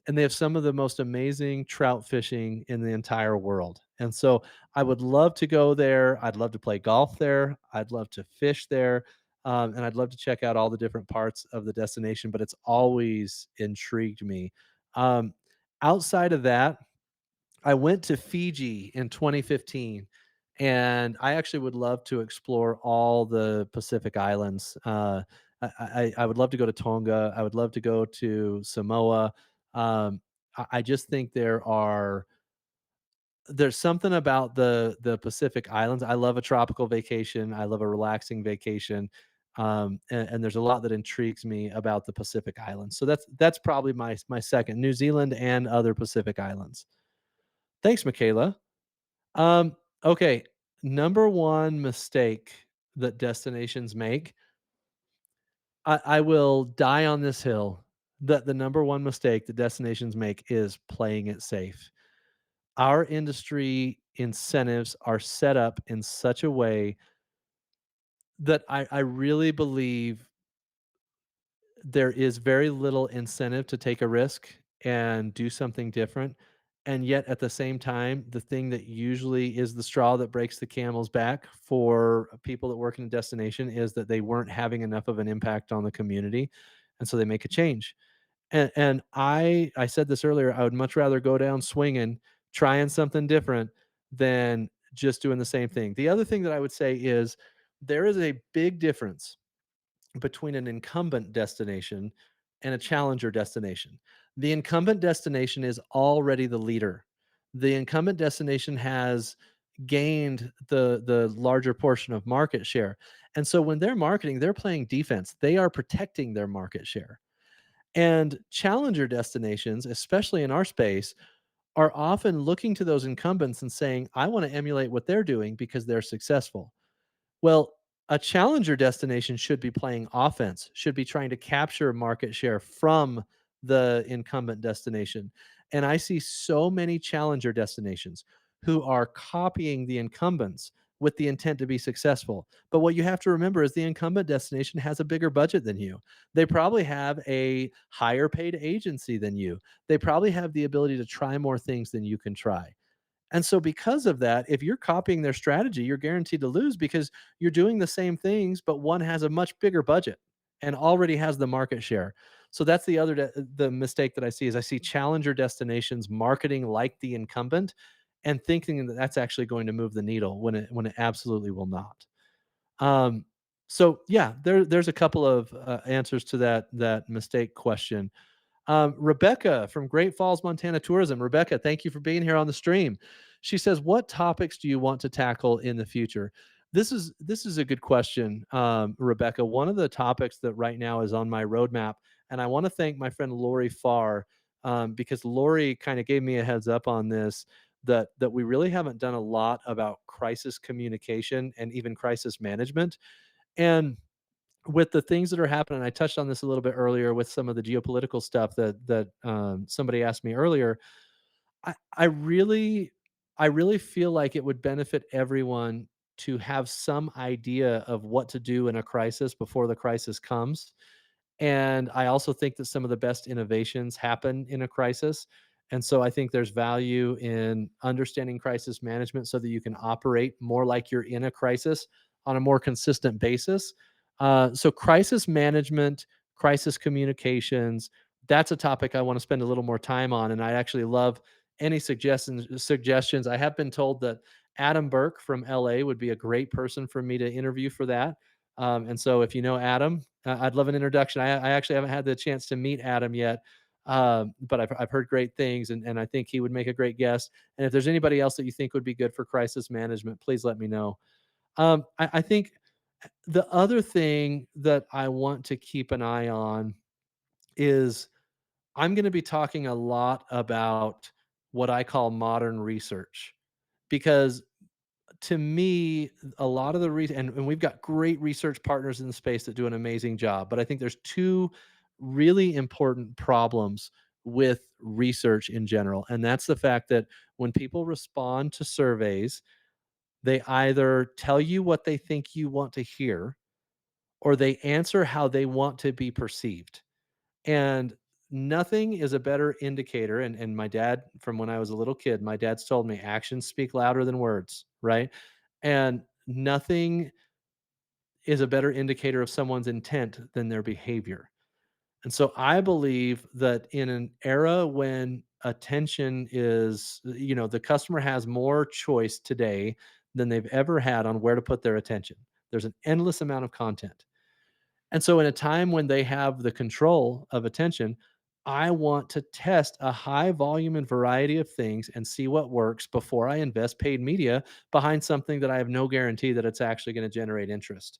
and they have some of the most amazing trout fishing in the entire world. And so I would love to go there. I'd love to play golf there. I'd love to fish there. And I'd love to check out all the different parts of the destination, but it's always intrigued me. Um, outside of that, I went to Fiji in 2015, and I actually would love to explore all the Pacific islands. I would love to go to Tonga. I would love to go to Samoa. I just think there's something about the Pacific Islands. I love a tropical vacation. I love a relaxing vacation. And there's a lot that intrigues me about the Pacific Islands. So that's probably my second, New Zealand and other Pacific Islands. Thanks, Michaela. Okay, number one mistake that destinations make I will die on this hill that the number one mistake that destinations make is playing it safe. Our industry incentives are set up in such a way that I really believe there is very little incentive to take a risk and do something different. And yet, at the same time, the thing that usually is the straw that breaks the camel's back for people that work in a destination is that they weren't having enough of an impact on the community. And so they make a change. And I said this earlier, I would much rather go down swinging, trying something different than just doing the same thing. The other thing that I would say is there is a big difference between an incumbent destination and a challenger destination. The incumbent destination is already the leader. The incumbent destination has gained the larger portion of market share. And so when they're marketing, they're playing defense. They are protecting their market share. And challenger destinations, especially in our space, are often looking to those incumbents and saying, I want to emulate what they're doing because they're successful. Well, a challenger destination should be playing offense, should be trying to capture market share from the incumbent destination. And I see so many challenger destinations who are copying the incumbents with the intent to be successful. But what you have to remember is the incumbent destination has a bigger budget than you. They probably have a higher paid agency than you. They probably have the ability to try more things than you can try. And so because of that, if you're copying their strategy, you're guaranteed to lose because you're doing the same things, but one has a much bigger budget and already has the market share. So that's the mistake that I see is I see challenger destinations marketing like the incumbent and thinking that that's actually going to move the needle when it absolutely will not. Um, so yeah, there's a couple of answers to that mistake question. Rebecca from Great Falls, Montana Tourism. Rebecca, thank you for being here on the stream. She says, "What topics do you want to tackle in the future?" This is a good question, Rebecca. One of the topics that right now is on my roadmap, and I want to thank my friend Lori Farr because Lori kind of gave me a heads up on this. That we really haven't done a lot about crisis communication and even crisis management. And with the things that are happening, I touched on this a little bit earlier with some of the geopolitical stuff that somebody asked me earlier. I really feel like it would benefit everyone to have some idea of what to do in a crisis before the crisis comes. And I also think that some of the best innovations happen in a crisis. And so I think there's value in understanding crisis management so that you can operate more like you're in a crisis on a more consistent basis. So, crisis management, crisis communications, that's a topic I want to spend a little more time on. And I actually love any suggestions. I have been told that Adam Burke from LA would be a great person for me to interview for that. And so, if you know Adam, I'd love an introduction. I actually haven't had the chance to meet Adam yet, but I've heard great things, and I think he would make a great guest. And if there's anybody else that you think would be good for crisis management, please let me know. I think the other thing that I want to keep an eye on is I'm going to be talking a lot about what I call modern research because to me, a lot of the reason, and we've got great research partners in the space that do an amazing job, but I think there's two really important problems with research in general. And that's the fact that when people respond to surveys, they either tell you what they think you want to hear or they answer how they want to be perceived. And nothing is a better indicator. And my dad, from when I was a little kid, my dad's told me actions speak louder than words, right? And nothing is a better indicator of someone's intent than their behavior. And so I believe that in an era when attention is, the customer has more choice today than they've ever had on where to put their attention. There's an endless amount of content. And so, in a time when they have the control of attention, I want to test a high volume and variety of things and see what works before I invest paid media behind something that I have no guarantee that it's actually going to generate interest.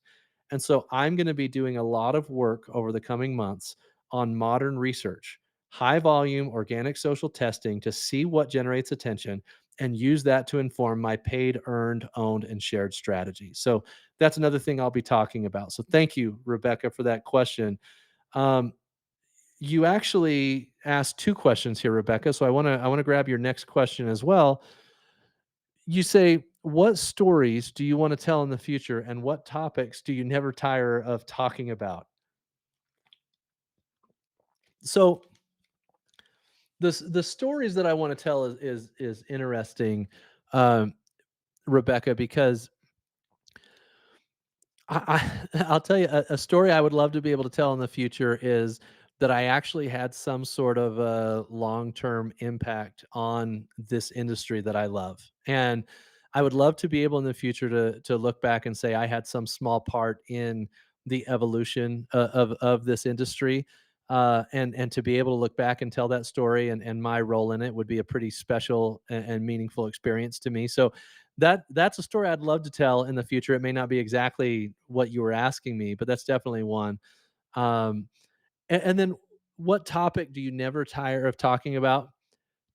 And so, I'm going to be doing a lot of work over the coming months on modern research, high volume organic social testing to see what generates attention and use that to inform my paid, earned, owned, and shared strategy. So that's another thing I'll be talking about. So thank you, Rebecca, for that question. Um, you actually asked two questions here, Rebecca. So I want to grab your next question as well. You say, what stories do you want to tell in the future, and what topics do you never tire of talking about? So the stories that I want to tell is interesting, um, Rebecca, because I'll tell you a story I would love to be able to tell in the future is that I actually had some sort of a long-term impact on this industry that I love. And I would love to be able in the future to look back and say I had some small part in the evolution of this industry. And to be able to look back and tell that story and my role in it would be a pretty special and meaningful experience to me. So that's a story I'd love to tell in the future. It may not be exactly what you were asking me, but that's definitely one. Um, and then what topic do you never tire of talking about?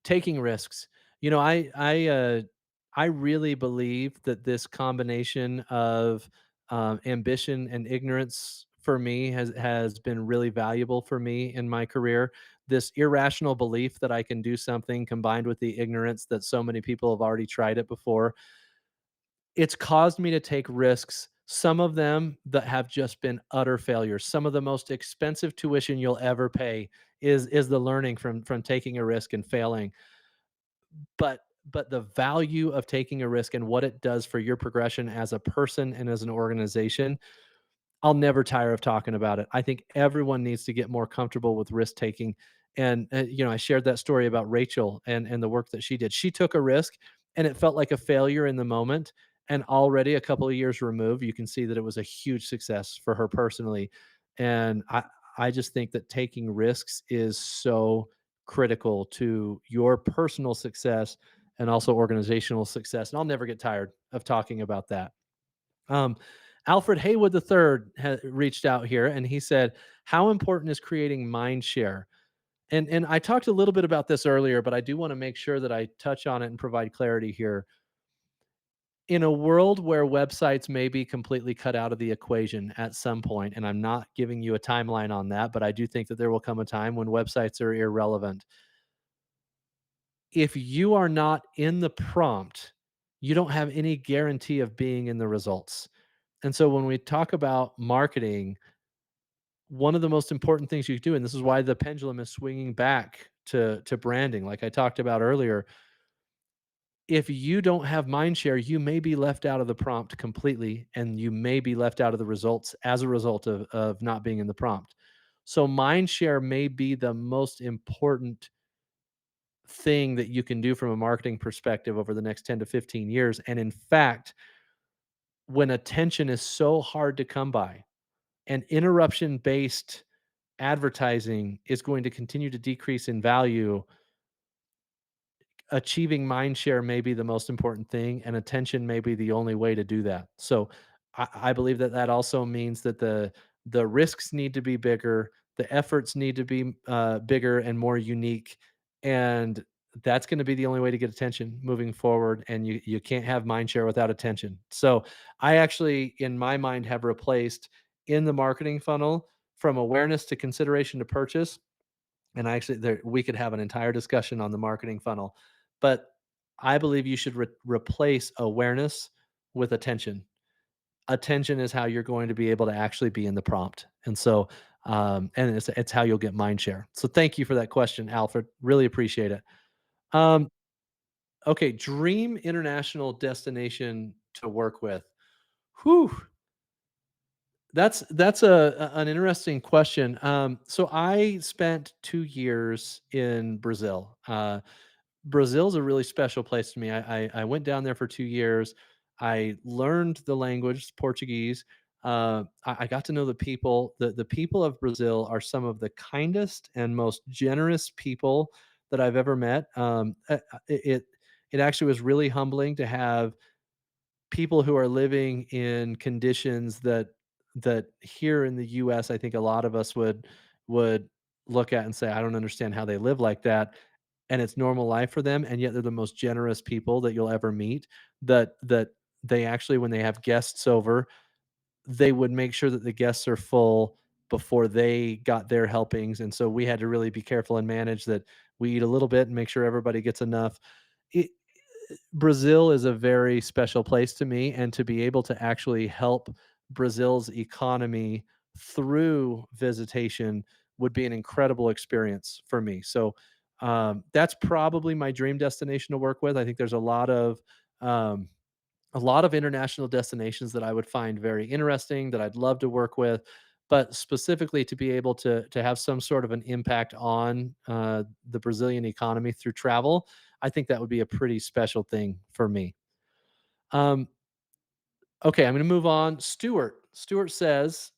Taking risks. You know, I really believe that this combination of ambition and ignorance for me has been really valuable for me in my career. This irrational belief that I can do something combined with the ignorance that so many people have already tried it before, it's caused me to take risks, some of them that have just been utter failures. Some of the most expensive tuition you'll ever pay is the learning from taking a risk and failing. But the value of taking a risk and what it does for your progression as a person and as an organization, I'll never tire of talking about it. I think everyone needs to get more comfortable with risk taking. And I shared that story about Rachel and the work that she did. She took a risk, and it felt like a failure in the moment. And already a couple of years removed, you can see that it was a huge success for her personally. And I just think that taking risks is so critical to your personal success and also organizational success. And I'll never get tired of talking about that. Um, Alfred Haywood III reached out here and he said, "How important is creating mind share?" And I talked a little bit about this earlier, but I do want to make sure that I touch on it and provide clarity here. In a world where websites may be completely cut out of the equation at some point, and I'm not giving you a timeline on that, but I do think that there will come a time when websites are irrelevant. If you are not in the prompt, you don't have any guarantee of being in the results. And so when we talk about marketing, one of the most important things you do, and this is why the pendulum is swinging back to branding, like I talked about earlier, if you don't have mind share, you may be left out of the prompt completely, and you may be left out of the results as a result of not being in the prompt. So mind share may be the most important thing that you can do from a marketing perspective over the next 10 to 15 years. And in fact, when attention is so hard to come by and interruption based advertising is going to continue to decrease in value, achieving mind share may be the most important thing, and attention may be the only way to do that. So I believe that that also means that the risks need to be bigger, the efforts need to be bigger and more unique, and that's going to be the only way to get attention moving forward. And you can't have mind share without attention. So I actually, in my mind, have replaced in the marketing funnel from awareness to consideration to purchase. And I actually, there we could have an entire discussion on the marketing funnel, but I believe you should replace awareness with attention. Attention is how you're going to be able to actually be in the prompt, and so and it's how you'll get mind share. So thank you for that question, Alfred. Really appreciate it. Um, okay, dream international destination to work with. Whew, that's an interesting question. So I spent 2 years in Brazil. Brazil's a really special place to me. I went down there for 2 years. I learned the language, Portuguese. I got to know the people. The people of Brazil are some of the kindest and most generous people that I've ever met. It actually was really humbling to have people who are living in conditions that here in the US, I think a lot of us would look at and say, I don't understand how they live like that. and it's normal life for them, and yet they're the most generous people that you'll ever meet. That they actually, when they have guests over, they would make sure that the guests are full before they got their helpings, and so we had to really be careful and manage that we eat a little bit and make sure everybody gets enough. It Brazil is a very special place to me, and to be able to actually help Brazil's economy through visitation would be an incredible experience for me. So that's probably my dream destination to work with. I think there's um, a lot of international destinations that I would find very interesting, that I'd love to work with, but specifically to be able to have some sort of an impact on the Brazilian economy through travel, I think that would be a pretty special thing for me. Um, okay, I'm going to move on. Stuart says,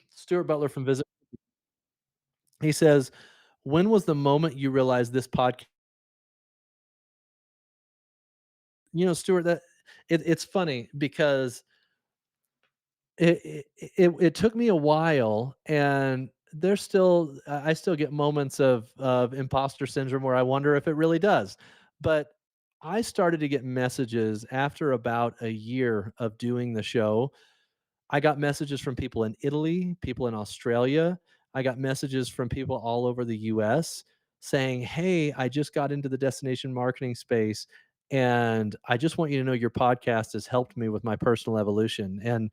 Stuart Butler from Visit. He says, "When was the moment you realized this podcast?" Stuart, it's funny because it took me a while, and there's still I still get moments of imposter syndrome where I wonder if it really does. But I started to get messages after about a year of doing the show. I got messages from people in Italy, people in Australia. I got messages from people all over the US saying, "Hey, I just got into the destination marketing space, and I just want you to know your podcast has helped me with my personal evolution." And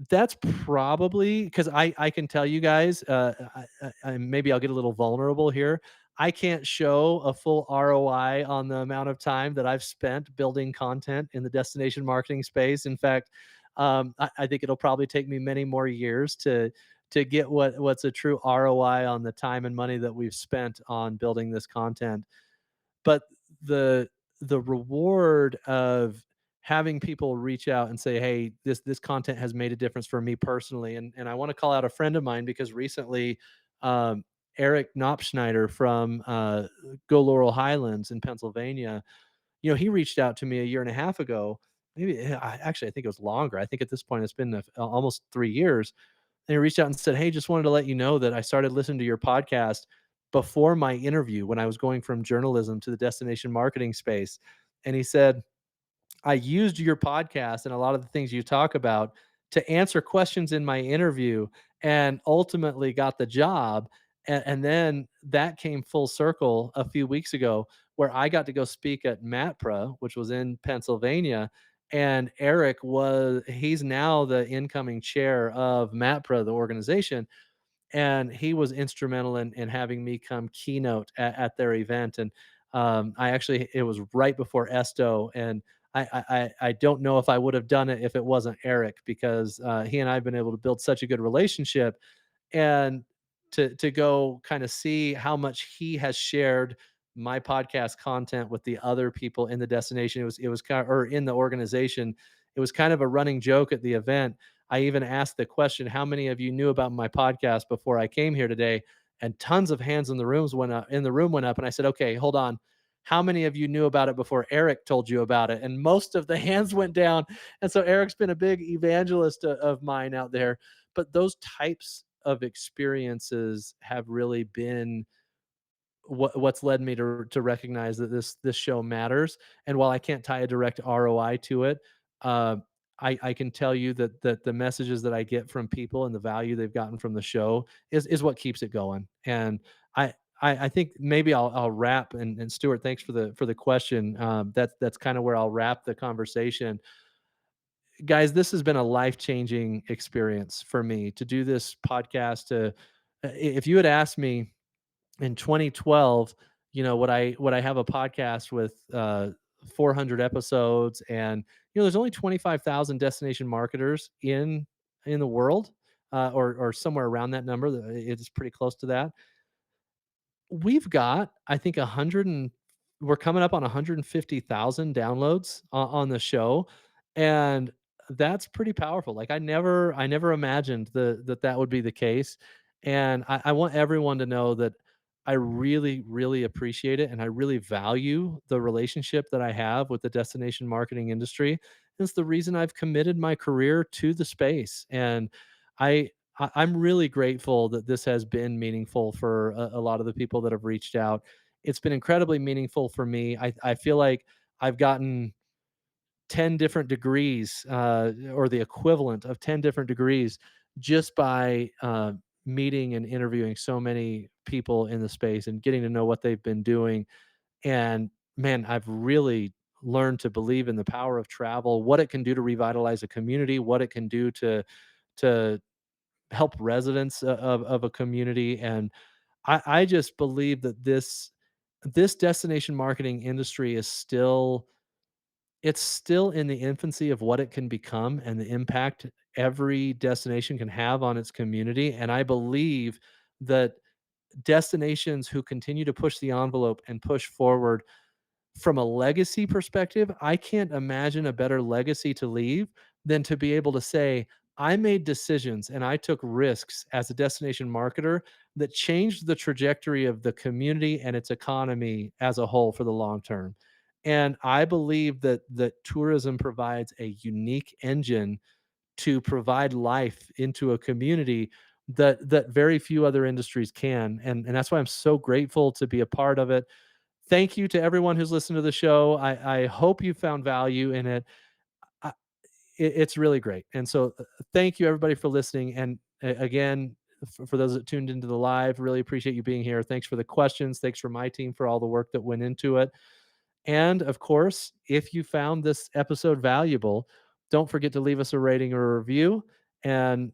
that's probably because I can tell you guys, maybe I'll get a little vulnerable here. I can't show a full ROI on the amount of time that I've spent building content in the destination marketing space. In fact, I think it'll probably take me many more years to get what's a true ROI on the time and money that we've spent on building this content. But the the reward of having people reach out and say, "Hey, this content has made a difference for me personally," and I want to call out a friend of mine because recently, um, Eric Knopfschneider from Go Laurel Highlands in Pennsylvania, he reached out to me a year and a half ago. Maybe actually, I think it was longer. I think at this point it's been almost 3 years, and he reached out and said, "Hey, just wanted to let you know that I started listening to your podcast before my interview when I was going from journalism to the destination marketing space." And he said, "I used your podcast and a lot of the things you talk about to answer questions in my interview and ultimately got the job." And then that came full circle a few weeks ago where I got to go speak at MATPRA, which was in Pennsylvania. And he's now the incoming chair of MATPRA, the organization, and he was instrumental in having me come keynote at their event. And I actually, it was right before Esto, and I don't know if I would have done it if it wasn't Eric, because he and I have been able to build such a good relationship, and to go kind of see how much he has shared my podcast content with the other people in the destination. It was kind of, or in the organization. It was kind of a running joke at the event. I even asked the question, "How many of you knew about my podcast before I came here today?" And tons of hands in the room went up, and I said, "Okay, hold on. How many of you knew about it before Eric told you about it?" And most of the hands went down. And so Eric's been a big evangelist of mine out there. But those types of experiences have really been what's led me to recognize that this show matters. And while I can't tie a direct ROI to it, uh, I can tell you that the messages that I get from people and the value they've gotten from the show is what keeps it going. And I I think maybe I'll wrap, and Stuart, thanks for the question. That's kind of where I'll wrap the conversation. Guys, this has been a life-changing experience for me to do this podcast. If you had asked me in 2012, would I have a podcast with 400 episodes, and there's only 25,000 destination marketers in the world, or somewhere around that number. It's pretty close to that. We've got, I think, 100 and we're coming up on 150,000 downloads on the show, and that's pretty powerful. Like, I never imagined that would be the case, and I want everyone to know that I really, really appreciate it, and I really value the relationship that I have with the destination marketing industry. It's the reason I've committed my career to the space, and I I'm really grateful that this has been meaningful for a lot of the people that have reached out. It's been incredibly meaningful for me. I feel like I've gotten 10 different degrees, or the equivalent of 10 different degrees just by meeting and interviewing so many people in the space and getting to know what they've been doing. And man, I've really learned to believe in the power of travel, what it can do to revitalize a community, what it can do to help residents of a community. And I just believe that this destination marketing industry is still, it's still in the infancy of what it can become and the impact every destination can have on its community. And I believe that destinations who continue to push the envelope and push forward from a legacy perspective, I can't imagine a better legacy to leave than to be able to say, I made decisions and I took risks as a destination marketer that changed the trajectory of the community and its economy as a whole for the long term. And I believe that tourism provides a unique engine to provide life into a community that very few other industries can. And that's why I'm so grateful to be a part of it. Thank you to everyone who's listened to the show. I hope you found value in it. I, it's really great. And so thank you everybody for listening. And again, for those that tuned into the live, really appreciate you being here. Thanks for the questions. Thanks for my team for all the work that went into it. And of course, if you found this episode valuable, don't forget to leave us a rating or a review. And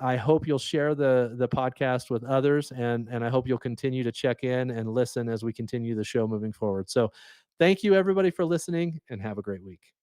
I hope you'll share the podcast with others, and I hope you'll continue to check in and listen as we continue the show moving forward. So, thank you everybody for listening, and have a great week.